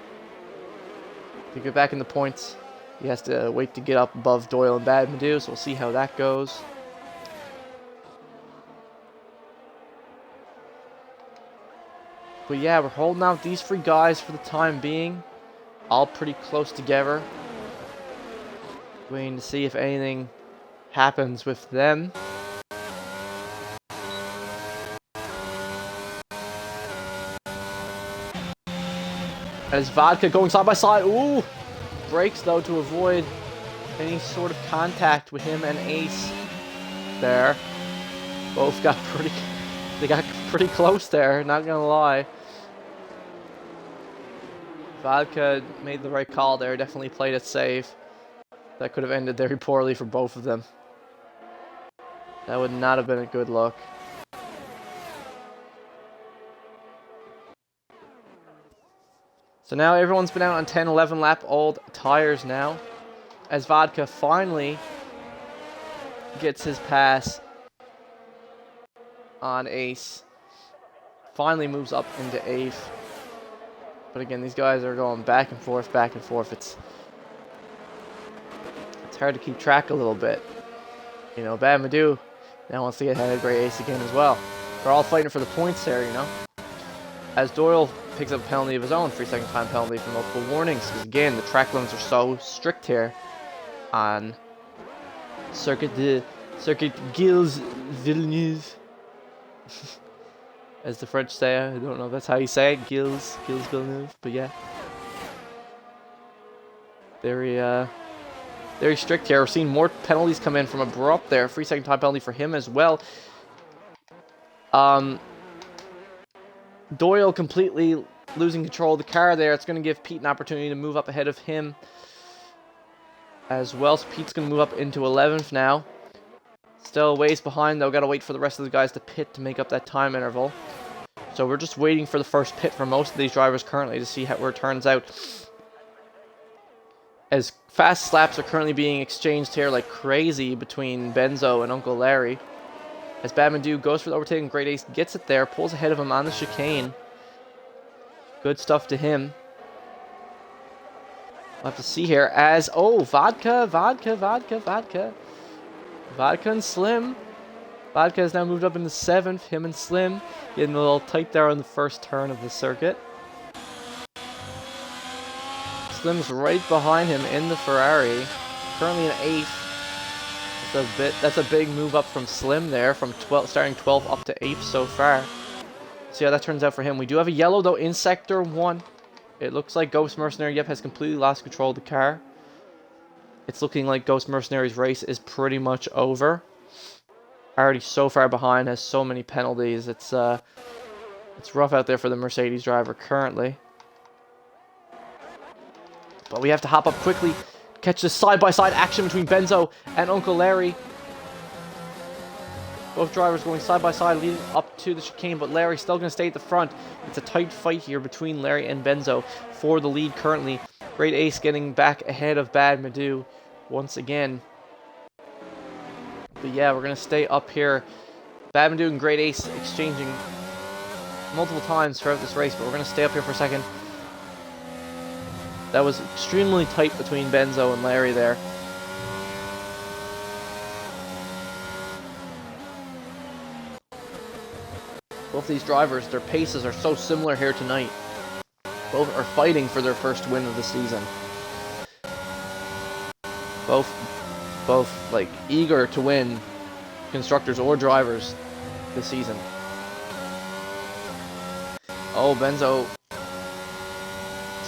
To get back in the points, he has to wait to get up above Doyle and Bad Madu. So we'll see how that goes. But yeah, we're holding out these three guys for the time being. All pretty close together. Waiting to see if anything happens with them. As Vodka going side by side. Ooh! Brakes though to avoid any sort of contact with him and Ace there. Both got pretty close there, not gonna lie. Vodka made the right call there, definitely played it safe. That could have ended very poorly for both of them. That would not have been a good look. So now everyone's been out on 10, 11 lap old tires now, as Vodka finally gets his pass on Ace. Finally moves up into 8th. But again, these guys are going back and forth, back and forth. It's hard to keep track a little bit. You know, Bad Madu now wants to get ahead of Great Ace again as well. They're all fighting for the points there, you know. As Doyle picks up a penalty of his own, 3-second time penalty for multiple warnings. Because again, the track limits are so strict here on Circuit Gilles Villeneuve. As the French say, I don't know if that's how you say it, Gilles Villeneuve, but yeah. Very strict here. We're seeing more penalties come in from Abrupt there. 3-second time penalty for him as well. Doyle completely losing control of the car there. It's going to give Pete an opportunity to move up ahead of him as well. So Pete's going to move up into 11th now. Still a ways behind though. Got to wait for the rest of the guys to pit to make up that time interval. So we're just waiting for the first pit for most of these drivers currently to see where it turns out. as fast slaps are currently being exchanged here like crazy between Benzo and Uncle Larry. As Bad Madu goes for the overtake and Great Ace gets it there, pulls ahead of him on the chicane. Good stuff to him. We'll have to see here as, oh, Vodka and Slim. Vodka has now moved up into 7th, him and Slim getting a little tight there on the first turn of the circuit. Slim's right behind him in the Ferrari, currently in 8th. That's a big move up from Slim there, from starting 12th up to 8th so far. See how that turns out for him. We do have a yellow though in Sector 1. It looks like Ghost Mercenary, yep, has completely lost control of the car. It's looking like Ghost Mercenary's race is pretty much over. Already so far behind, has so many penalties. It's rough out there for the Mercedes driver currently. But we have to hop up quickly, catch this side-by-side action between Benzo and Uncle Larry. Both drivers going side-by-side, leading up to the chicane, but Larry's still going to stay at the front. It's a tight fight here between Larry and Benzo for the lead currently. Great Ace getting back ahead of Bad Madu once again. But yeah, we're going to stay up here. Bad Madu and Great Ace exchanging multiple times throughout this race, but we're going to stay up here for a second. That was extremely tight between Benzo and Larry there. Both these drivers, their paces are so similar here tonight. Both are fighting for their first win of the season. Both like eager to win constructors or drivers this season. Oh, Benzo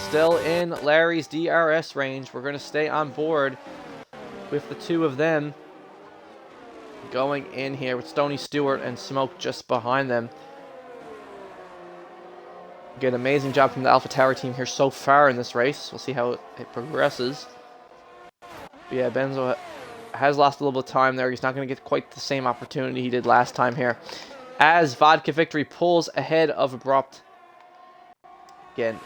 still in Larry's DRS range. We're going to stay on board with the two of them going in here with Stony Stewart and Smoke just behind them. Again, amazing job from the Alpha Tower team here so far in this race. We'll see how it progresses. But yeah, Benzo has lost a little bit of time there. He's not going to get quite the same opportunity he did last time here. As Vodka Victory pulls ahead of Abrupt. Again,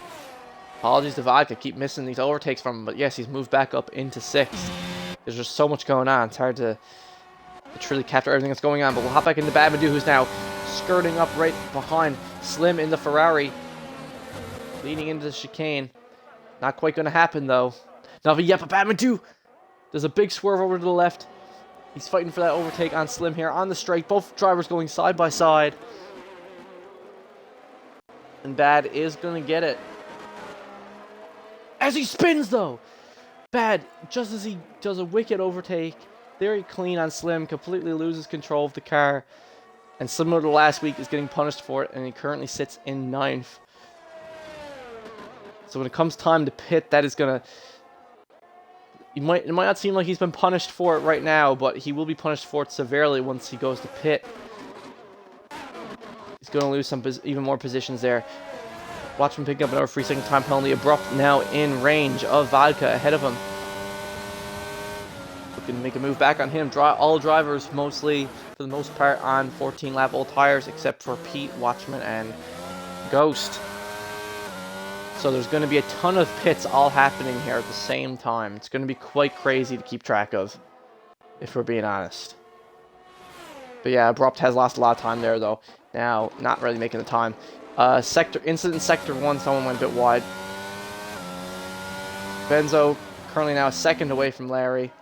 apologies to Vodka. Keep missing these overtakes from him. But yes, he's moved back up into 6th. There's just so much going on. It's hard to truly capture everything that's going on. But we'll hop back into Bad Madu, who's now skirting up right behind Slim in the Ferrari. Leading into the chicane. Not quite going to happen, though. But Bad Madu does a big swerve over to the left. He's fighting for that overtake on Slim here on the straight. Both drivers going side by side. And Bad is going to get it. As he spins, though. Bad, just as he does a wicked overtake. Very clean on Slim. Completely loses control of the car. And similar to last week, is getting punished for it. And he currently sits in 9th. So when it comes time to pit, that is going to... It might not seem like he's been punished for it right now, but he will be punished for it severely once he goes to pit. He's going to lose some even more positions there. Watch him pick up another 3-second time penalty. Abrupt now in range of Vodka ahead of him. Looking to make a move back on him. All drivers mostly, for the most part, on 14-lap old tires, except for Pete, Watchman, and Ghost. So there's going to be a ton of pits all happening here at the same time. It's going to be quite crazy to keep track of, if we're being honest. But yeah, Abrupt has lost a lot of time there, though. Now, not really making the time. Incident in Sector 1, someone went a bit wide. Benzo currently now a second away from Larry.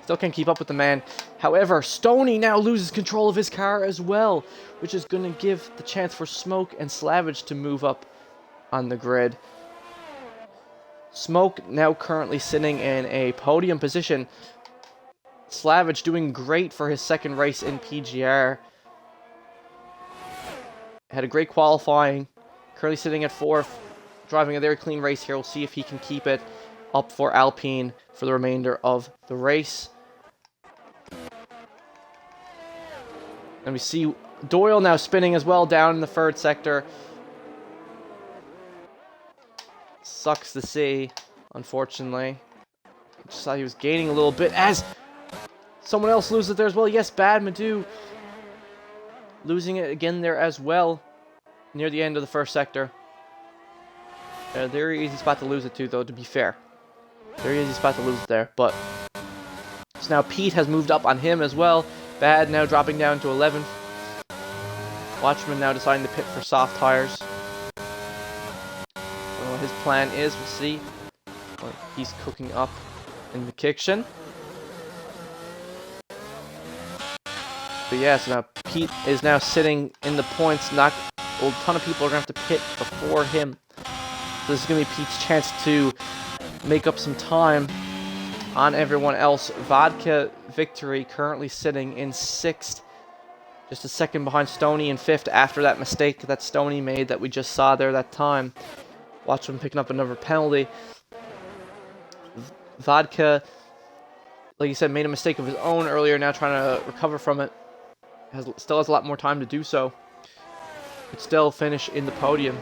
Still can't keep up with the man. However, Stoney now loses control of his car as well, which is going to give the chance for Smoke and Slavage to move up on the grid. Smoke now currently sitting in a podium position. Slavage doing great for his second race in PGR. Had a great qualifying. Currently sitting at 4th. Driving a very clean race here. We'll see if he can keep it up for Alpine for the remainder of the race. And we see Doyle now spinning as well down in the 3rd sector. Sucks to see, unfortunately. Just thought he was gaining a little bit as someone else loses it there as well. Yes, Bad Madu losing it again there as well near the end of the 1st sector. Very easy spot to lose it to, though, to be fair. Very easy spot to lose it there, but... So now Pete has moved up on him as well. Bad now dropping down to 11th. Watchman now deciding to pit for soft tires. I don't know what his plan is, we'll see. Well, he's cooking up in the kitchen. But yeah, so now Pete is now sitting in the points. A ton of people are going to have to pit before him. So this is going to be Pete's chance to make up some time on everyone else. Vodka Victory currently sitting in 6th. Just a second behind Stoney in 5th after that mistake that Stoney made that we just saw there that time. Watch him picking up another penalty. Vodka, like you said, made a mistake of his own earlier, now trying to recover from it. Still has a lot more time to do so. Could still finish in the podium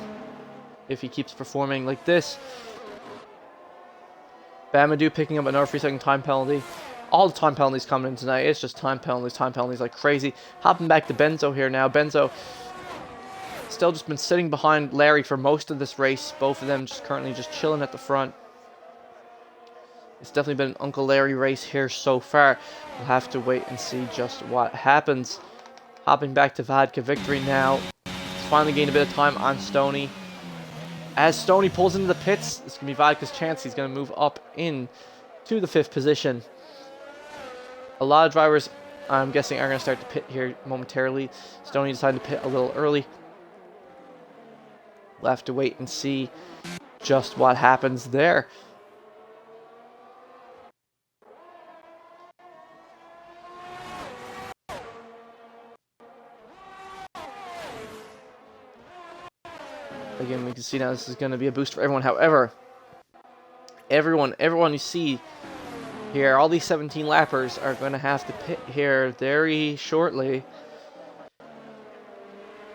if he keeps performing like this. Bamadou picking up another 3-second time penalty. All the time penalties coming in tonight. It's just time penalties like crazy. Hopping back to Benzo here now. Benzo still just been sitting behind Larry for most of this race. Both of them just currently just chilling at the front. It's definitely been an Uncle Larry race here so far. We'll have to wait and see just what happens. Hopping back to Vodka Victory now. He's finally gained a bit of time on Stoney. As Stoney pulls into the pits, this is going to be Vodka's chance. He's going to move up in to the 5th position. A lot of drivers, I'm guessing, are going to start to pit here momentarily. Stoney decided to pit a little early. We'll have to wait and see just what happens there. Again, we can see now this is going to be a boost for everyone. However, everyone you see here, all these 17 lappers are going to have to pit here very shortly.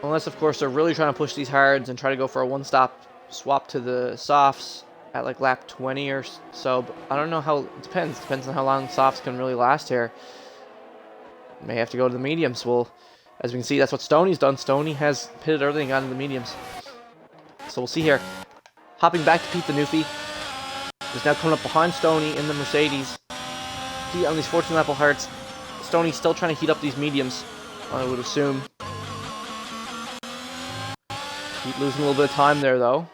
Unless, of course, they're really trying to push these hards and try to go for a one-stop swap to the softs at like lap 20 or so. But I don't know how, it depends. Depends on how long softs can really last here. May have to go to the mediums. Well, as we can see, that's what Stoney's done. Stoney has pitted early and gotten to the mediums. So we'll see here. Hopping back to Pete the Newfie. He's now coming up behind Stoney in the Mercedes. Pete on these 14 lap hards. Stoney's still trying to heat up these mediums, I would assume. Pete losing a little bit of time there, though.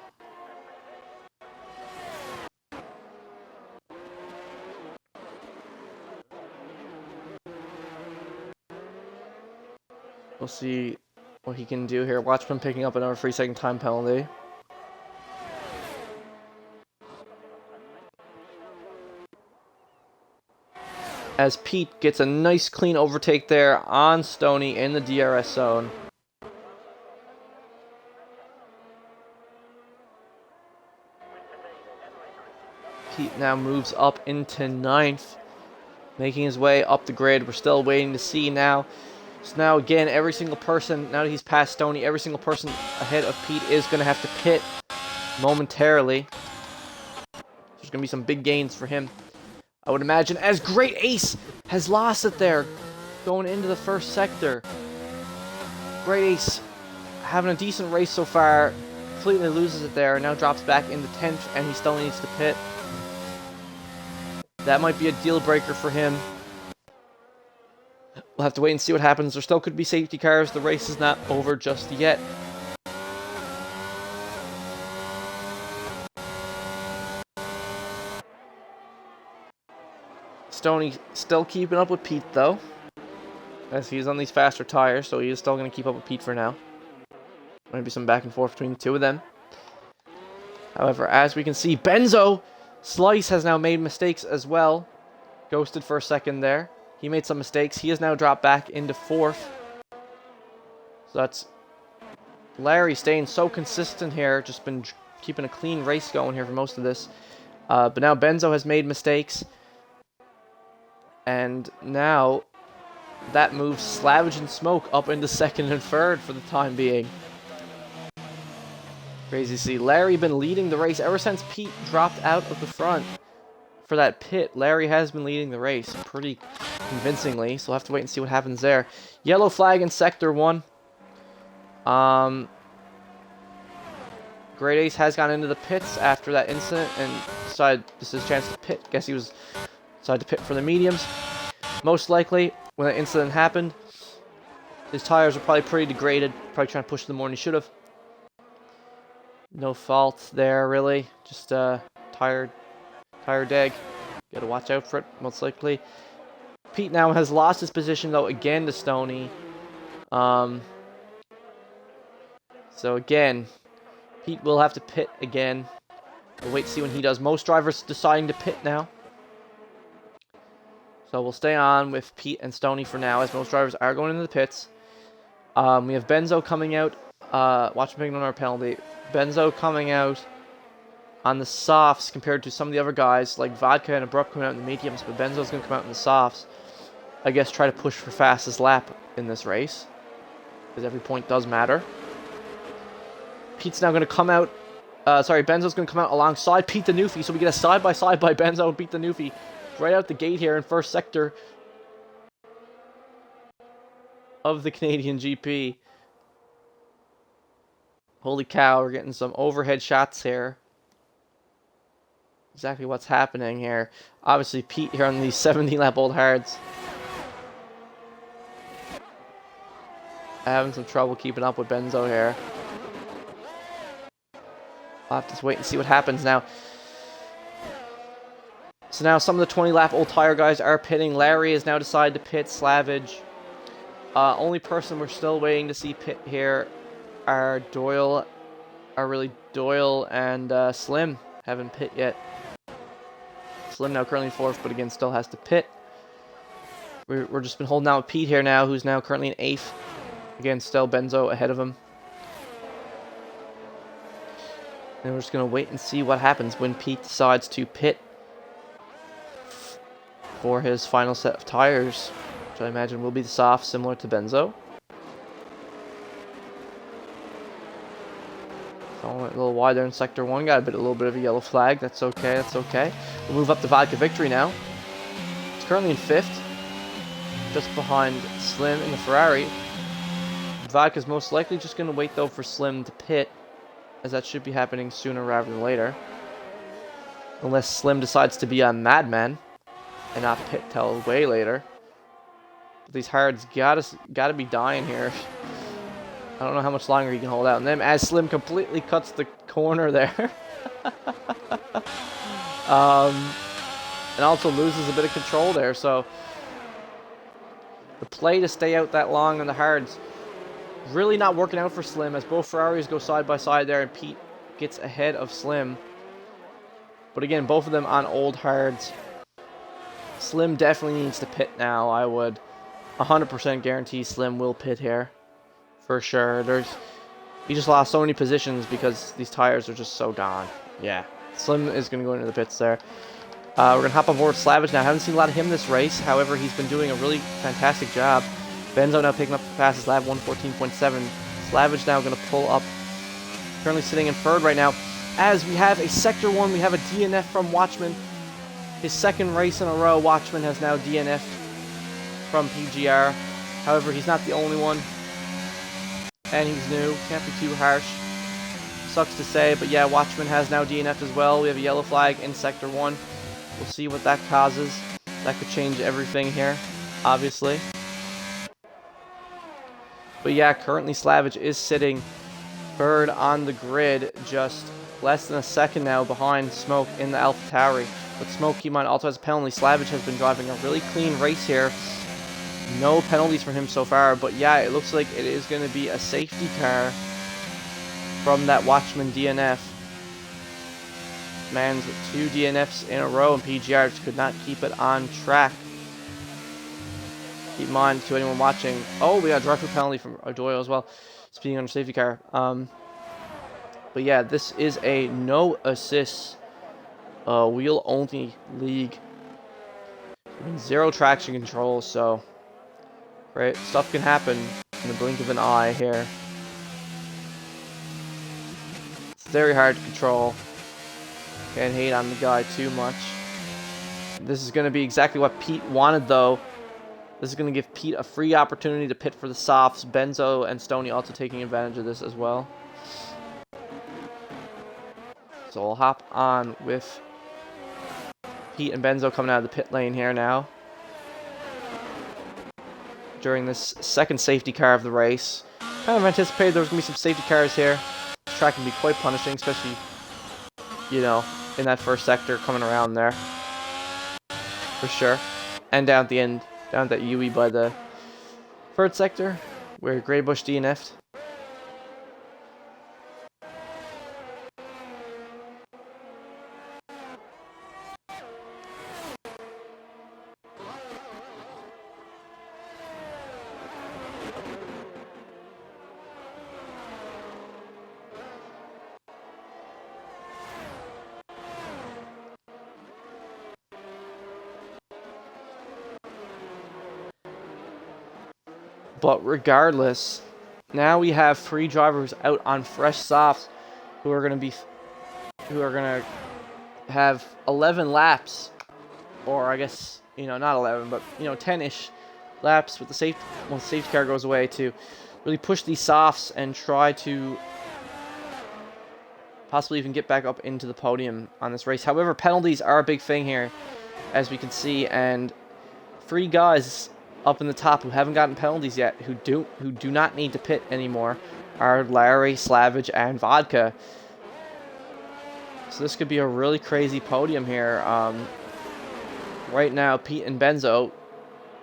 We'll see what he can do here. Watchman picking up another 3-second time penalty. As Pete gets a nice clean overtake there on Stoney in the DRS zone. Pete now moves up into 9th, making his way up the grid. We're still waiting to see now. So now again, every single person, now that he's past Stoney, every single person ahead of Pete is going to have to pit momentarily. There's going to be some big gains for him, I would imagine, as Great Ace has lost it there, going into the first sector. Great Ace having a decent race so far, completely loses it there, and now drops back into 10th, and he still needs to pit. That might be a deal breaker for him. We'll have to wait and see what happens. There still could be safety cars. The race is not over just yet. Stoney still keeping up with Pete, though, as he's on these faster tires, so he is still going to keep up with Pete for now. Maybe some back and forth between the two of them. However, as we can see, Benzo Slice has now made mistakes as well. Ghosted for a second there. He made some mistakes. He has now dropped back into 4th. So that's Larry staying so consistent here. Just been keeping a clean race going here for most of this. But now Benzo has made mistakes. And now that moves Slavage and Smoke up into 2nd and 3rd for the time being. Crazy to see. Larry been leading the race ever since Pete dropped out of the front for that pit. Larry has been leading the race pretty convincingly, so we'll have to wait and see what happens there. Yellow flag in Sector 1. Great Ace has gone into the pits after that incident and decided this is his chance to pit. Guess he was decided to pit for the mediums. Most likely, when that incident happened, his tires were probably pretty degraded. Probably trying to push them more than he should have. No fault there, really. Just tire deg. Gotta watch out for it, most likely. Pete now has lost his position, though, again to Stoney. So again, Pete will have to pit again. We'll wait to see when he does. Most drivers deciding to pit now. So we'll stay on with Pete and Stoney for now, as most drivers are going into the pits. We have Benzo coming out. Watch him picking on our penalty. Benzo coming out on the softs compared to some of the other guys, like Vodka and Abrupt coming out in the mediums, but Benzo's going to come out in the softs. I guess try to push for fastest lap in this race, because every point does matter. Pete's now going to come out. Benzo's going to come out alongside Pete the Newfie, so we get a side-by-side by Benzo and Pete the Newfie right out the gate here in first sector of the Canadian GP. Holy cow, we're getting some overhead shots here. Exactly what's happening here. Obviously, Pete here on these 17-lap old hards. Having some trouble keeping up with Benzo here. I'll have to just wait and see what happens now. So now some of the 20-lap old tire guys are pitting. Larry has now decided to pit. Slavage. Only person we're still waiting to see pit here are Doyle and Slim. Haven't pit yet. Slim now currently 4th, but again still has to pit. We're just been holding out with Pete here now, who's now currently in 8th. Again, still Benzo ahead of him. And we're just going to wait and see what happens when Pete decides to pit for his final set of tires, which I imagine will be the soft, similar to Benzo. So I went a little wide there in Sector 1, got a little bit of a yellow flag. That's okay, that's okay. We'll move up to Vodka Victory now. It's currently in 5th, just behind Slim in the Ferrari. Vodka's most likely just going to wait, though, for Slim to pit, as that should be happening sooner rather than later. Unless Slim decides to be a madman and not pit till way later. But these hards gotta be dying here. I don't know how much longer he can hold out. And then as Slim completely cuts the corner there. And also loses a bit of control there. So the play to stay out that long on the hards really not working out for Slim, as both Ferraris go side by side there and Pete gets ahead of Slim. But again, both of them on old hards. Slim definitely needs to pit now. I would 100% guarantee Slim will pit here. For sure. He just lost so many positions because these tires are just so gone. Yeah. Slim is going to go into the pits there. We're going to hop on board Slavage now. I haven't seen a lot of him this race. However, he's been doing a really fantastic job. Benzo now picking up the fastest lap, 114.7. Slavage now going to pull up. Currently sitting in 3rd right now. As we have a Sector 1, we have a DNF from Watchman. His 2nd race in a row, Watchman has now DNF'd from PGR. However, he's not the only one. And he's new. Can't be too harsh. Sucks to say, but yeah, Watchman has now DNF'd as well. We have a yellow flag in Sector 1. We'll see what that causes. That could change everything here, obviously. But yeah, currently Slavage is sitting 3rd on the grid, just less than a second now behind Smoke in the AlphaTauri. But Smoke, keep in mind, also has a penalty. Slavage has been driving a really clean race here. No penalties for him so far, but yeah, it looks like it is going to be a safety car from that Watchman DNF. Man's with 2 DNFs in a row, and PGR just could not keep it on track. Keep in mind, to anyone watching, oh, we got a drive-through penalty from Doyle as well, speeding under safety car. But yeah, this is a no assist wheel-only league. 0 traction control, so right, stuff can happen in the blink of an eye here. It's very hard to control. Can't hate on the guy too much. This is going to be exactly what Pete wanted, though. This is going to give Pete a free opportunity to pit for the softs. Benzo and Stoney also taking advantage of this as well. So we'll hop on with Pete and Benzo coming out of the pit lane here now. During this second safety car of the race. Kind of anticipated there was going to be some safety cars here. This track can be quite punishing, especially, you know, in that first sector coming around there. For sure. And down at the end, down at that UE by the third sector, where Greybush DNF'd. But regardless, now we have 3 drivers out on fresh softs who are going to have 11 laps, or I guess, you know, not 11, but, you know, 10-ish laps with the once the safety car goes away to really push these softs and try to possibly even get back up into the podium on this race. However, penalties are a big thing here, as we can see, and 3 guys up in the top who haven't gotten penalties yet, who do not need to pit anymore, are Larry, Slavage, and Vodka. So this could be a really crazy podium here. Right now, Pete and Benzo,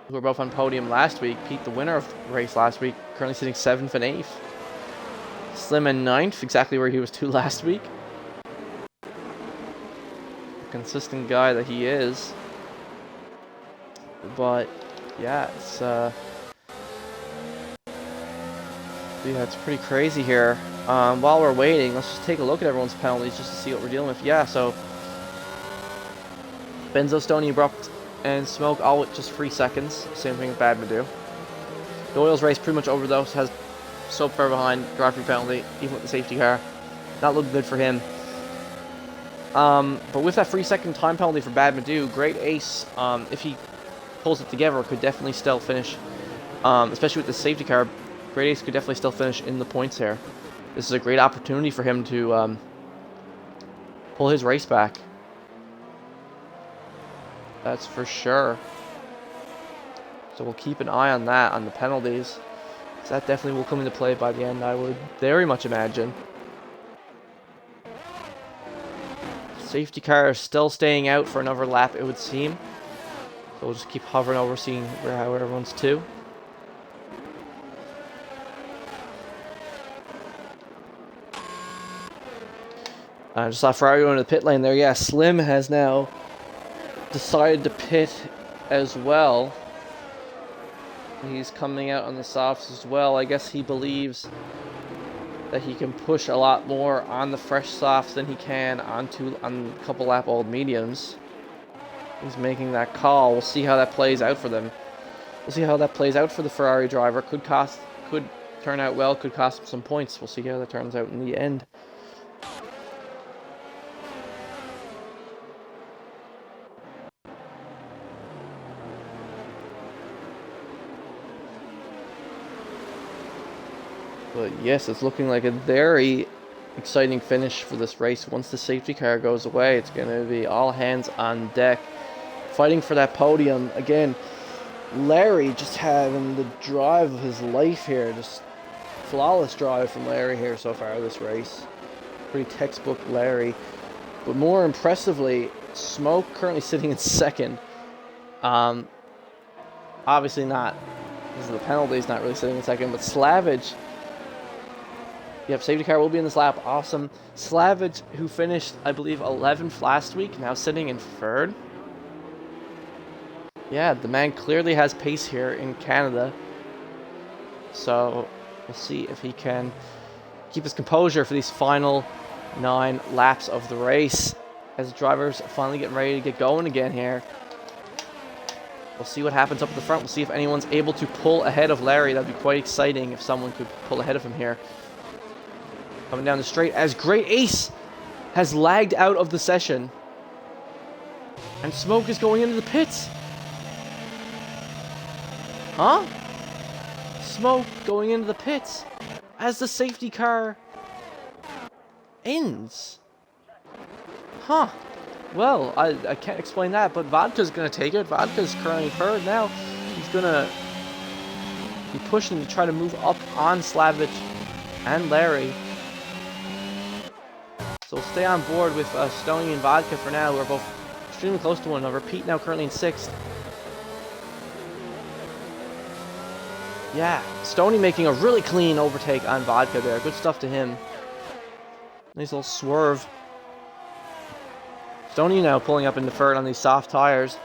who were both on podium last week, Pete, the winner of the race last week, currently sitting 7th and 8th. Slim in 9th, exactly where he was 2 last week. Consistent guy that he is. But yeah, it's pretty crazy here. While we're waiting, let's just take a look at everyone's penalties just to see what we're dealing with. Yeah, so Benzo, Stony, Abrupt, and Smoke all with just 3 seconds. Same thing with Badmadu. Doyle's race pretty much over though. Has so far behind, drive-free penalty, even with the safety car. Not looking good for him. But with that 3-second time penalty for Badmadu, Great Ace, if he pulls it together, could definitely still finish, especially with the safety car. Great Ace could definitely still finish in the points here. This is a great opportunity for him to pull his race back. That's for sure. So we'll keep an eye on that, on the penalties. So that definitely will come into play by the end, I would very much imagine. Safety car is still staying out for another lap, it would seem. So we'll just keep hovering over, seeing how everyone's to. I just saw Ferrari going to the pit lane there. Yeah, Slim has now decided to pit as well. He's coming out on the softs as well. I guess he believes that he can push a lot more on the fresh softs than he can on a couple lap old mediums. He's making that call. We'll see how that plays out for them. We'll see how that plays out for the Ferrari driver. Could turn out well, could cost him some points. We'll see how that turns out in the end. But yes, it's looking like a very exciting finish for this race. Once the safety car goes away, it's going to be all hands on deck. Fighting for that podium. Again, Larry just having the drive of his life here. Just flawless drive from Larry here so far this race. Pretty textbook Larry. But more impressively, Smoke currently sitting in 2nd. Obviously not, because of the penalties, not really sitting in 2nd. But Slavage, yep, safety car will be in this lap. Awesome. Slavage, who finished, I believe, 11th last week, now sitting in 3rd. Yeah, the man clearly has pace here in Canada. So we'll see if he can keep his composure for these final 9 laps of the race. As the drivers finally getting ready to get going again here. We'll see what happens up at the front. We'll see if anyone's able to pull ahead of Larry. That'd be quite exciting if someone could pull ahead of him here. Coming down the straight as Great Ace has lagged out of the session. And Smoke is going into the pits. Huh? Smoke going into the pits as the safety car ends. Huh. Well, I can't explain that, but Vodka's going to take it. Vodka's currently third now. He's going to be pushing to try to move up on Slavich and Larry. So we'll stay on board with Stoney and Vodka for now. We're both extremely close to one another. Pete now currently in 6th. Yeah, Stoney making a really clean overtake on Vodka there. Good stuff to him. Nice little swerve. Stoney now pulling up into third on these soft tires.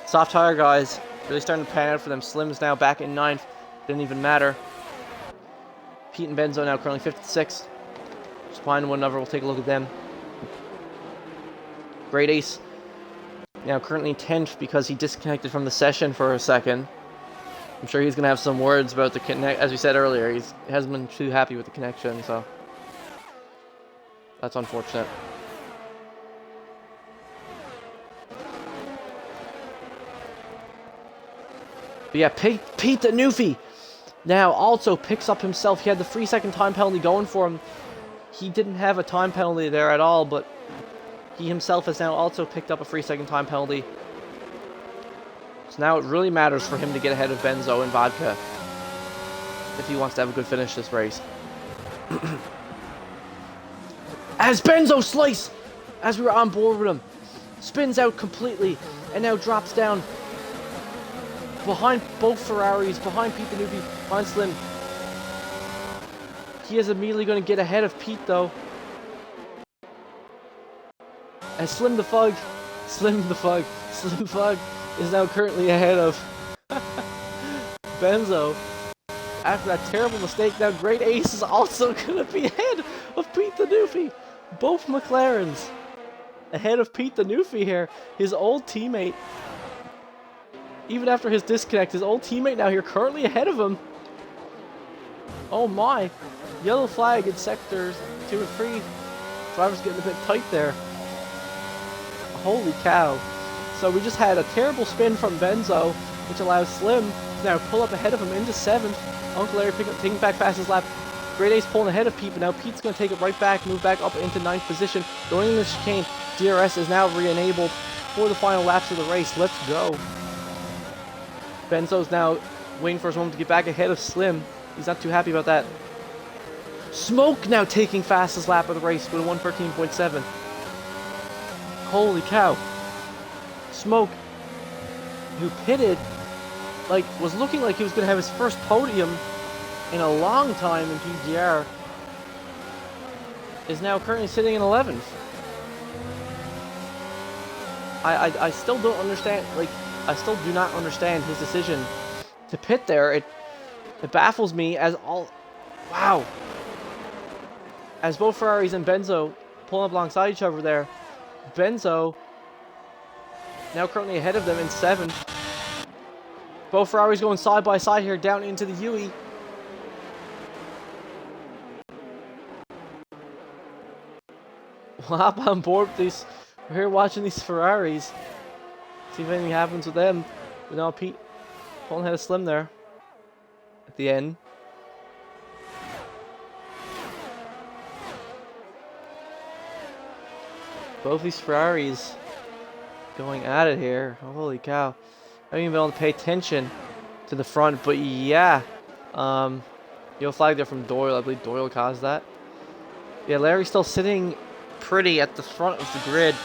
Soft tire guys really starting to pan out for them. Slim's now back in 9th. Didn't even matter. Pete and Benzo now currently 5th and 6th. Just behind one another. We'll take a look at them. Great Ace now currently 10th because he disconnected from the session for a second. I'm sure he's going to have some words about the connect. As we said earlier, he hasn't been too happy with the connection, so that's unfortunate. But yeah, Pete the Newfie now also picks up himself. He had the 3-second time penalty going for him. He didn't have a time penalty there at all, but he himself has now also picked up a 3-second time penalty. So now it really matters for him to get ahead of Benzo and Vodka if he wants to have a good finish this race. As Benzo Slice, as we were on board with him, spins out completely and now drops down behind both Ferraris, behind Pete the Newbie, behind Slim. He is immediately going to get ahead of Pete though. And Slim the Fug is now currently ahead of Benzo. After that terrible mistake, now Great Ace is also going to be ahead of Pete the Newfie. Both McLarens ahead of Pete the Newfie here. His old teammate. Even after his disconnect, his old teammate now here currently ahead of him. Oh my. Yellow flag in sectors 2 and 3. Driver's getting a bit tight there. Holy cow. So we just had a terrible spin from Benzo, which allows Slim to now pull up ahead of him into 7th. Uncle Larry taking back fastest lap. Great Ace pulling ahead of Pete, but now Pete's going to take it right back, move back up into 9th position. Going in the chicane, DRS is now re-enabled for the final laps of the race. Let's go. Benzo's now waiting for his moment to get back ahead of Slim. He's not too happy about that. Smoke now taking fastest lap of the race with a 1:13.7. Holy cow. Smoke, who pitted, was looking like he was going to have his first podium in a long time in PGR, is now currently sitting in 11th. I still don't understand, I still do not understand his decision to pit there. It baffles me as wow. As both Ferraris and Benzo pull up alongside each other there. Benzo now currently ahead of them in 7th. Both Ferraris going side by side here down into the UE. We'll hop on board with these. We're here watching these Ferraris. See if anything happens with them. But now Pete pulling ahead of Slim there at the end. Both these Ferraris going at it here. Holy cow. I haven't even been able to pay attention to the front, but yeah. Yellow flag there from Doyle. I believe Doyle caused that. Yeah, Larry's still sitting pretty at the front of the grid.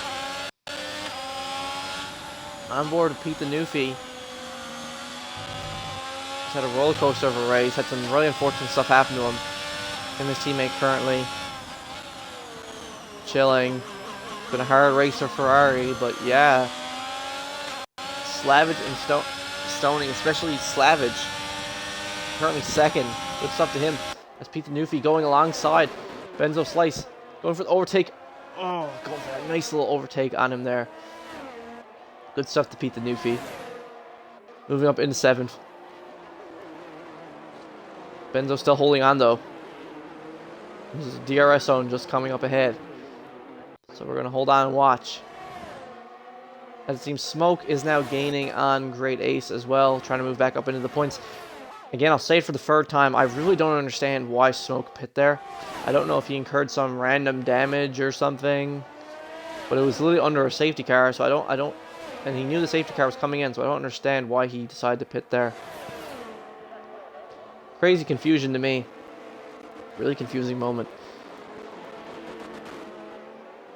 On board with Pete the Newfie. He's had a roller coaster of a race. Had some really unfortunate stuff happen to him. Him and his teammate currently chilling. Been a hard race for Ferrari, but yeah. Slavich and Stoney, especially Slavich, currently 2nd. Good stuff to him. That's Pete the Newfie going alongside Benzo Slice. Going for the overtake. Oh, going for that nice little overtake on him there. Good stuff to Pete the Newfie. Moving up into 7th. Benzo still holding on though. This is a DRS zone just coming up ahead. So we're going to hold on and watch. As it seems Smoke is now gaining on Great Ace as well, trying to move back up into the points. Again, I'll say it for the 3rd time, I really don't understand why Smoke pit there. I don't know if he incurred some random damage or something. But it was literally under a safety car, so I don't, and he knew the safety car was coming in, so I don't understand why he decided to pit there. Crazy confusion to me. Really confusing moment.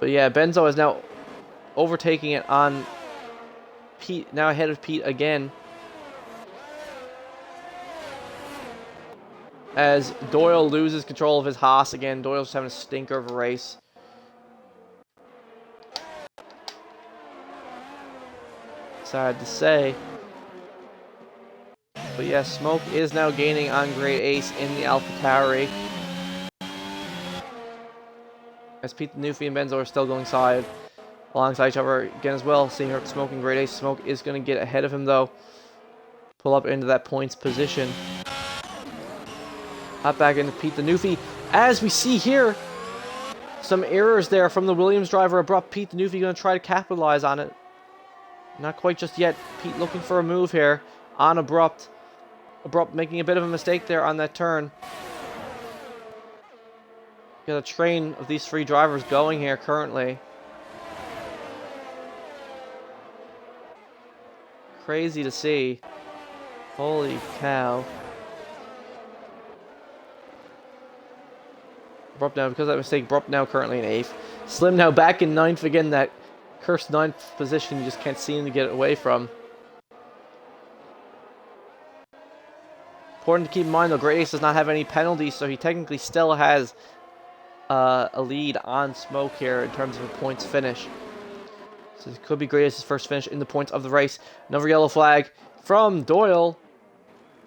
But yeah, Benzo is now overtaking it on Pete, now ahead of Pete again. As Doyle loses control of his Haas again. Doyle's just having a stinker of a race. Sad to say. But yeah, Smoke is now gaining on Great Ace in the AlphaTauri. As Pete the Newfie and Benzo are still going alongside each other again as well. Seeing her Smoke and Great Ace. Smoke is going to get ahead of him though. Pull up into that points position. Hop back into Pete the Newfie. As we see here, some errors there from the Williams driver. Abrupt. Pete the Newfie going to try to capitalize on it. Not quite just yet. Pete looking for a move here on Abrupt. Abrupt making a bit of a mistake there on that turn. Got a train of these three drivers going here currently. Crazy to see. Holy cow. Abrupt now, because of that mistake, Abrupt now currently in 8th. Slim now back in 9th again, that cursed 9th position you just can't seem to get away from. Important to keep in mind though, Great Ace does not have any penalties, so he technically still has a lead on Smoke here in terms of a points finish. So it could be Great Ace's first finish in the points of the race. Another yellow flag from Doyle.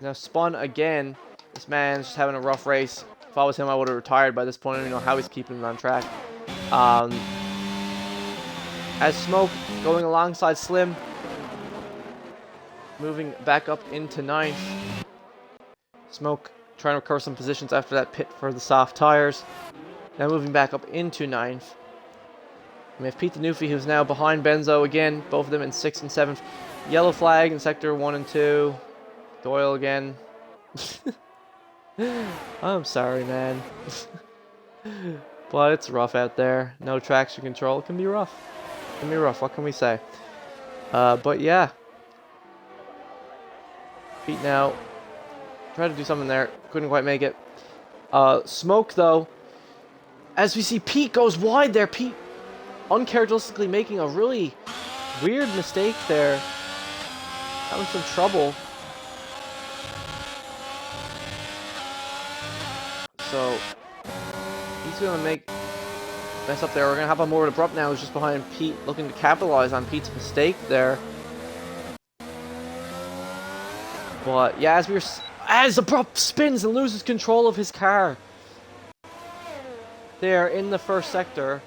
Now spun again. This man's just having a rough race. If I was him, I would have retired by this point. I don't even know how he's keeping it on track. As Smoke going alongside Slim. Moving back up into 9th. Smoke trying to recover some positions after that pit for the soft tires. Now moving back up into 9th. We have Pete the Newfie, who's now behind Benzo again. Both of them in 6th and 7th. Yellow flag in sector 1 and 2. Doyle again. I'm sorry, man. But it's rough out there. No traction control. It can be rough. It can be rough. What can we say? But yeah. Pete now tried to do something there. Couldn't quite make it. Smoke, though. As we see Pete goes wide there. Pete uncharacteristically making a really weird mistake there. Having some trouble. So he's gonna mess up there. We're gonna hop on more with Abrupt now, who's just behind Pete, looking to capitalize on Pete's mistake there. But yeah, as Abrupt spins and loses control of his car there in the first sector,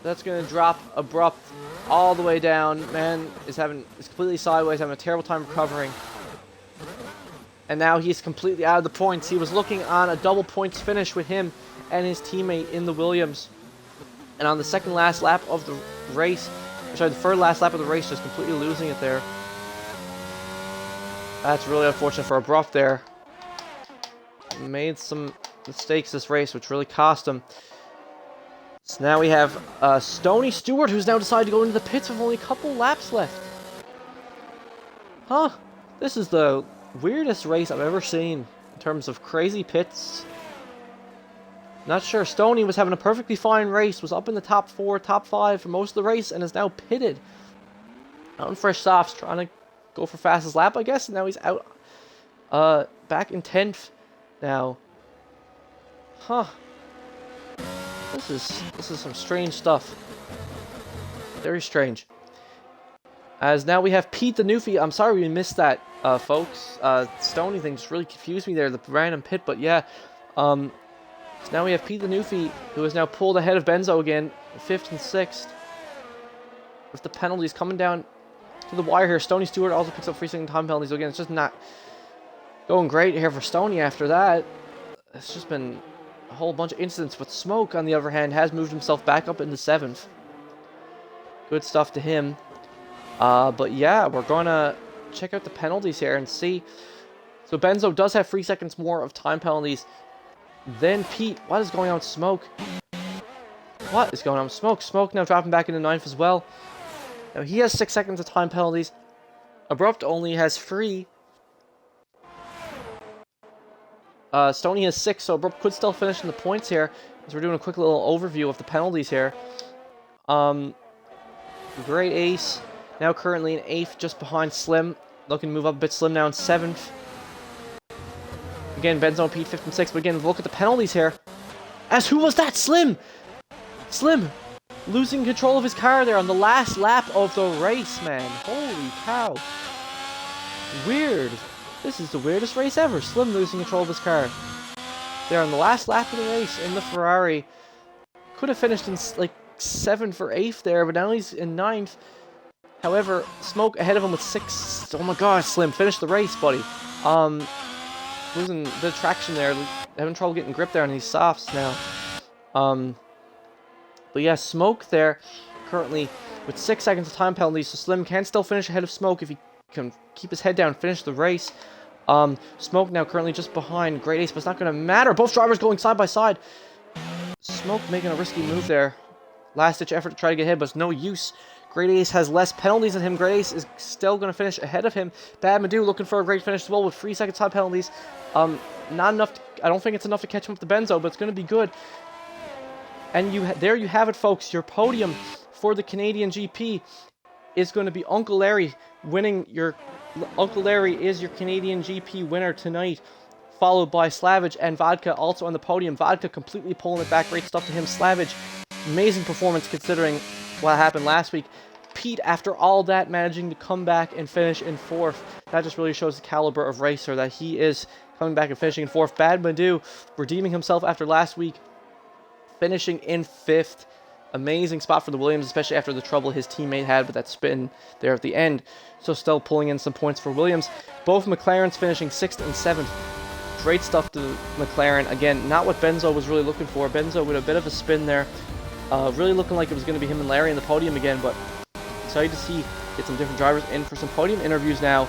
that's gonna drop Abrupt all the way down. Man is completely sideways, having a terrible time recovering. And now he's completely out of the points. He was looking on a double points finish with him and his teammate in the Williams. And on the second last lap of the race, sorry, the third last lap of the race, just completely losing it there. That's really unfortunate for Abrupt there. Made some mistakes this race, which really cost him. So now we have Stony Stewart, who's now decided to go into the pits with only a couple laps left. Huh. This is the weirdest race I've ever seen in terms of crazy pits. Not sure. Stoney was having a perfectly fine race, was up in the top 4, top 5 for most of the race, and is now pitted. Out in fresh softs, trying to go for fastest lap, I guess, and now he's out back in 10th now. Huh. This is some strange stuff. Very strange. As now we have Pete the Newfie. I'm sorry we missed that, folks. Stony thing just really confused me there, the random pit, but yeah. So now we have Pete the Newfie, who is now pulled ahead of Benzo again, 5th and 6th. With the penalties coming down to the wire here. Stony Stewart also picks up 3-second time penalties. So again, it's just not going great here for Stony after that. It's just been a whole bunch of incidents. But Smoke, on the other hand, has moved himself back up into 7th. Good stuff to him. But yeah, we're going to check out the penalties here and see. So Benzo does have 3 seconds more of time penalties than Pete. What is going on with Smoke? What is going on with Smoke? Smoke now dropping back into 9th as well. Now he has 6 seconds of time penalties. Abrupt only has 3. Stoney has 6, so Abrupt could still finish in the points here. As we're doing a quick little overview of the penalties here. Great Ace, now currently in 8th, just behind Slim. Looking to move up a bit. Slim now in 7th. Again, Benzo and Pete 5th and 6th. But again, look at the penalties here. As who was that? Slim! Slim losing control of his car there on the last lap of the race, man. Holy cow. Weird. This is the weirdest race ever. Slim losing control of his car. There on the last lap of the race in the Ferrari. Could have finished in like 7th or 8th there, but now he's in 9th. However, Smoke ahead of him with 6. Oh my gosh, Slim, finish the race, buddy. Losing the traction there, having trouble getting grip there on these softs now. But yeah, Smoke there, currently with 6 seconds of time penalty, so Slim can still finish ahead of Smoke if he can keep his head down and finish the race. Smoke now currently just behind Great Ace, but it's not going to matter. Both drivers going side by side. Smoke making a risky move there. Last-ditch effort to try to get ahead, but it's no use. Great Ace has less penalties than him. Great Ace is still going to finish ahead of him. Bad Madu looking for a great finish as well with 3 seconds time penalties. Not enough. I don't think it's enough to catch him up to Benzo, but it's going to be good. And there you have it, folks. Your podium for the Canadian GP is going to be Uncle Larry winning your... Uncle Larry is your Canadian GP winner tonight, followed by Slavage and Vodka also on the podium. Vodka completely pulling it back. Great stuff to him. Slavage, amazing performance considering what happened last week. Pete, after all that, managing to come back and finish in 4th. That just really shows the caliber of racer that he is, coming back and finishing in 4th. Bad Madu redeeming himself after last week, finishing in 5th. Amazing spot for the Williams, especially after the trouble his teammate had with that spin there at the end. So still pulling in some points for Williams. Both McLarens finishing 6th and 7th. Great stuff to McLaren. Again, not what Benzo was really looking for. Benzo with a bit of a spin there. Really looking like it was going to be him and Larry in the podium again, but excited to see get some different drivers in for some podium interviews now.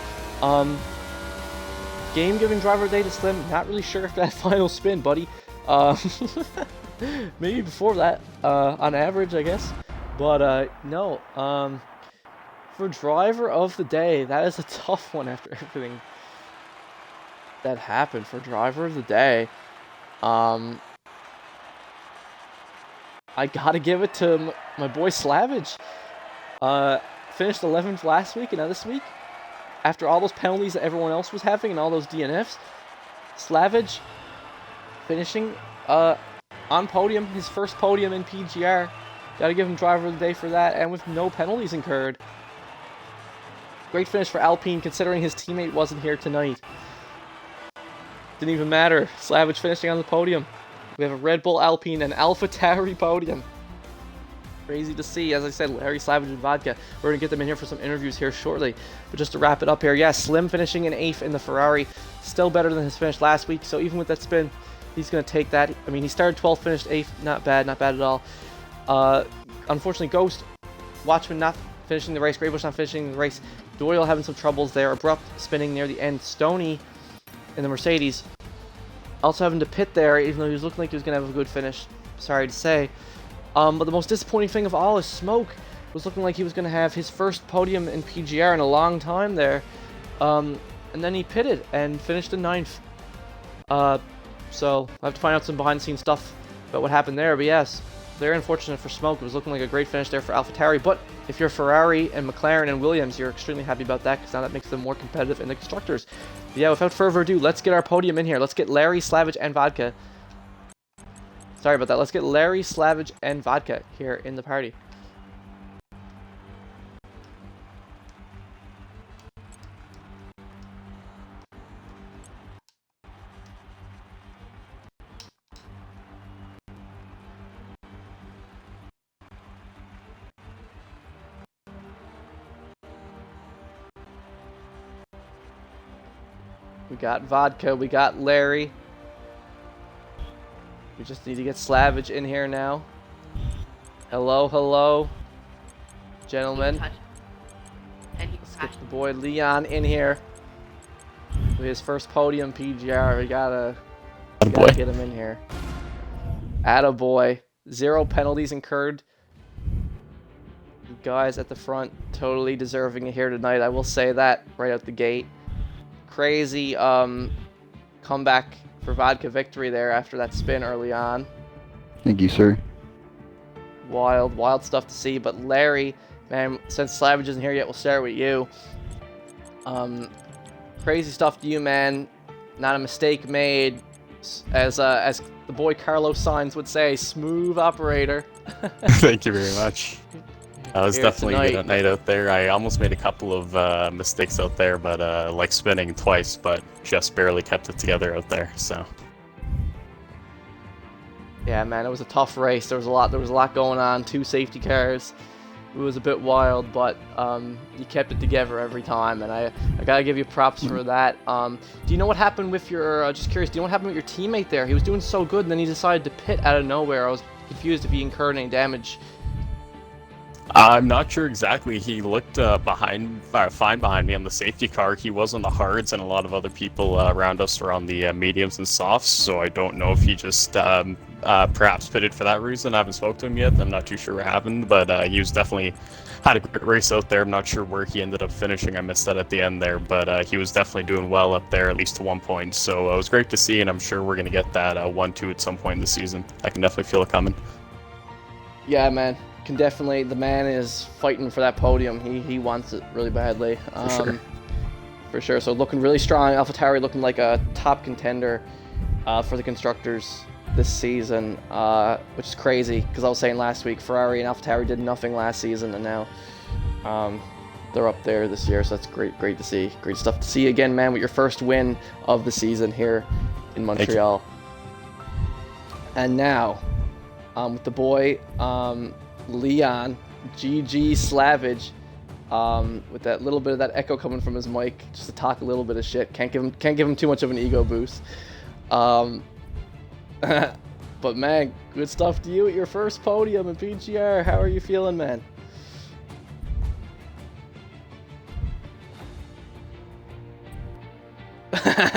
Game-giving driver day to Slim. Not really sure if that final spin, buddy. Maybe before that, on average, I guess. But no. For driver of the day, that is a tough one after everything that happened. For driver of the day, I gotta give it to my boy Slavage. Finished 11th last week and now this week. After all those penalties that everyone else was having and all those DNFs, Slavage finishing on podium, his first podium in PGR. Gotta give him driver of the day for that, and with no penalties incurred. Great finish for Alpine considering his teammate wasn't here tonight. Didn't even matter. Slavage finishing on the podium. We have a Red Bull Alpine and AlphaTauri podium. Crazy to see. As I said, Larry, Slavage, and Vodka. We're going to get them in here for some interviews here shortly. But just to wrap it up here, yeah, Slim finishing in 8th in the Ferrari. Still better than his finish last week. So even with that spin, he's going to take that. I mean, he started 12th, finished 8th. Not bad at all. Unfortunately, Ghost, Watchman not finishing the race. Greybush not finishing the race. Doyle having some troubles there. Abrupt spinning near the end. Stoney in the Mercedes also having to pit there, even though he was looking like he was going to have a good finish. Sorry to say. But the most disappointing thing of all is Smoke was looking like he was going to have his first podium in PGR in a long time there. And then he pitted and finished in 9th. So I'll have to find out some behind-the-scenes stuff about what happened there. But yes, very unfortunate for Smoke. It was looking like a great finish there for AlphaTauri. But if you're Ferrari and McLaren and Williams, you're extremely happy about that because now that makes them more competitive in the constructors. But yeah, without further ado, let's get our podium in here. Let's get Larry, Slavage, and Vodka. Sorry about that. Let's get Larry, Slavage, and Vodka here in the party. We got Vodka, we got Larry. We just need to get Slavage in here now. Hello, gentlemen. Let's get the boy Leon in here. With his first podium PGR, we gotta get him in here. Attaboy. 0 penalties incurred. You guys at the front totally deserving it here tonight. I will say that right out the gate. Crazy comeback for Vodka victory there after that spin early on. Thank you, sir. Wild stuff to see. But Larry, man, since Slavage isn't here yet, we'll start with you. Crazy stuff to you, man. Not a mistake made. As the boy Carlos Sainz would say, smooth operator. Thank you very much. It was Here definitely a tonight. good night out there. I almost made a couple of mistakes out there, but like spinning twice, but just barely kept it together out there. So Yeah, man, it was a tough race. There was a lot going on. 2 safety cars. It was a bit wild, but you kept it together every time, and I gotta give you props for that. Do you know what happened with your? Just curious. Do you know what happened with your teammate there? He was doing so good, and then he decided to pit out of nowhere. I was confused if he incurred any damage. I'm not sure exactly. He looked fine behind me on the safety car. He was on the hards, and a lot of other people around us were on the mediums and softs. So I don't know if he just perhaps pitted for that reason. I haven't spoken to him yet. I'm not too sure what happened, but he was definitely had a great race out there. I'm not sure where he ended up finishing. I missed that at the end there, but he was definitely doing well up there, at least to one point. So it was great to see, and I'm sure we're going to get that 1-2 at some point in the season. I can definitely feel it coming. Yeah, man. Can definitely. The man is fighting for that podium. He wants it really badly. For sure. So looking really strong. AlphaTauri looking like a top contender for the constructors this season, which is crazy because I was saying last week Ferrari and AlphaTauri did nothing last season, and now they're up there this year. So that's great to see. Great stuff to see again, man. With your first win of the season here in Montreal. And now with the boy. Leon, GG Slavage, with that little bit of that echo coming from his mic, just to talk a little bit of shit. Can't give him too much of an ego boost. But man, good stuff to you at your first podium in PGR. How are you feeling, man?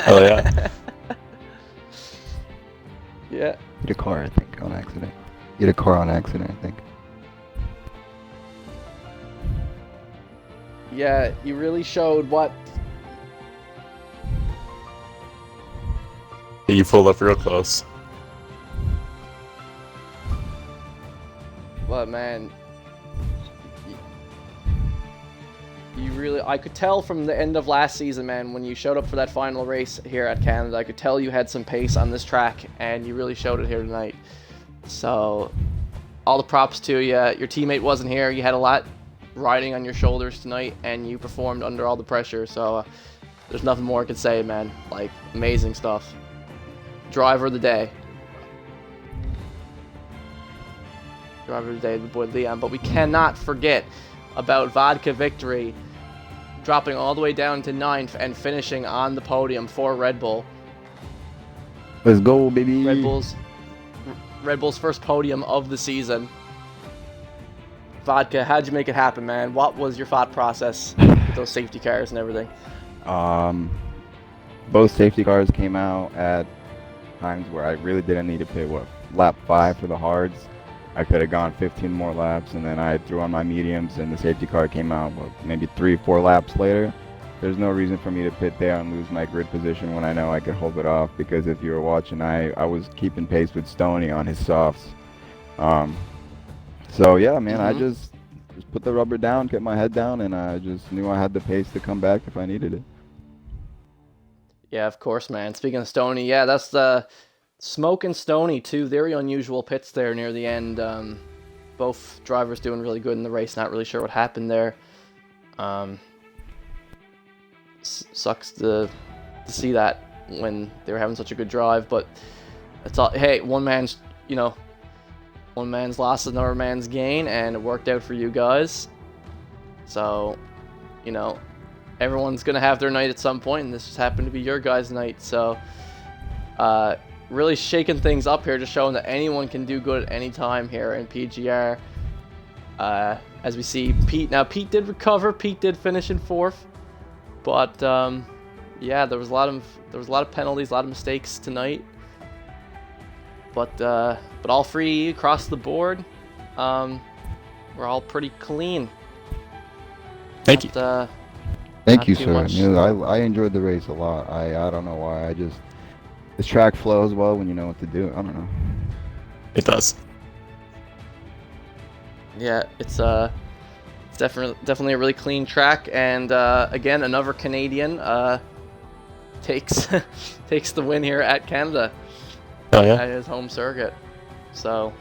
Oh yeah. Yeah. Hit a car, I think, on accident. Hit a car on accident, I think. Yeah, you really showed what. You pulled up real close. But man, you really, I could tell from the end of last season, man, when you showed up for that final race here at Canada, I could tell you had some pace on this track, and you really showed it here tonight. So, all the props to you. Your teammate wasn't here. You had a lot riding on your shoulders tonight, and you performed under all the pressure. So, there's nothing more I could say, man. Like, amazing stuff. Driver of the day. Driver of the day, the boy Leon. But we cannot forget about Vodka Victory dropping all the way down to 9th and finishing on the podium for Red Bull. Let's go, baby. Red Bull's first podium of the season. Vodka, how'd you make it happen, man? What was your thought process with those safety cars and everything? Both safety cars came out at times where I really didn't need to pit. Lap 5 for the hards. I could have gone 15 more laps, and then I threw on my mediums, and the safety car came out maybe 3-4 laps later. There's no reason for me to pit there and lose my grid position when I know I could hold it off, because if you were watching, I was keeping pace with Stoney on his softs. So yeah, man, I just put the rubber down, kept my head down, and I just knew I had the pace to come back if I needed it. Yeah, of course, man. Speaking of Stoney, yeah, that's the Smoke and Stoney, two very unusual pits there near the end. Both drivers doing really good in the race. Not really sure what happened there. Sucks to see that when they were having such a good drive, but it's all. Hey, one man's loss is another man's gain, and it worked out for you guys. So, everyone's gonna have their night at some point, and this just happened to be your guys' night. So, really shaking things up here, just showing that anyone can do good at any time here in PGR. As we see Pete. Now, Pete did recover. Pete did finish in 4th. But yeah, there was a lot of penalties, a lot of mistakes tonight. but all three across the board, we're all pretty clean. Thank you. Thank Not you, too sir. much. I enjoyed the race a lot. I don't know why. This track flows well when you know what to do. I don't know. It does. Yeah, it's definitely a really clean track, and again, another Canadian takes takes the win here at Canada Oh yeah. at his home circuit. So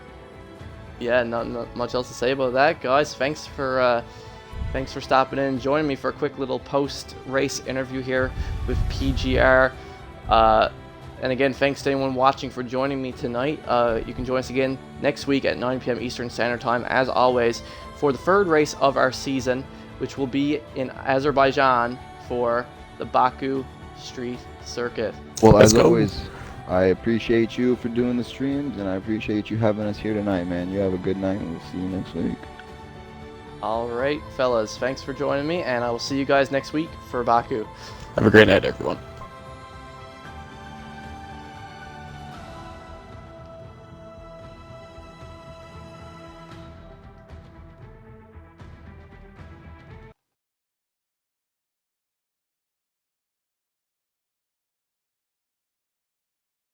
yeah, not much else to say about that, guys. Thanks for stopping in and joining me for a quick little post-race interview here with PGR. And again, thanks to anyone watching for joining me tonight. You can join us again next week at 9 p.m. Eastern Standard Time, as always, for the third race of our season, which will be in Azerbaijan for the Baku Street Circuit. Well, Let's as go. always, I appreciate you for doing the streams, and I appreciate you having us here tonight, man. You have a good night, and we'll see you next week. All right, fellas, thanks for joining me, and I will see you guys next week for Baku. Have a great night, everyone.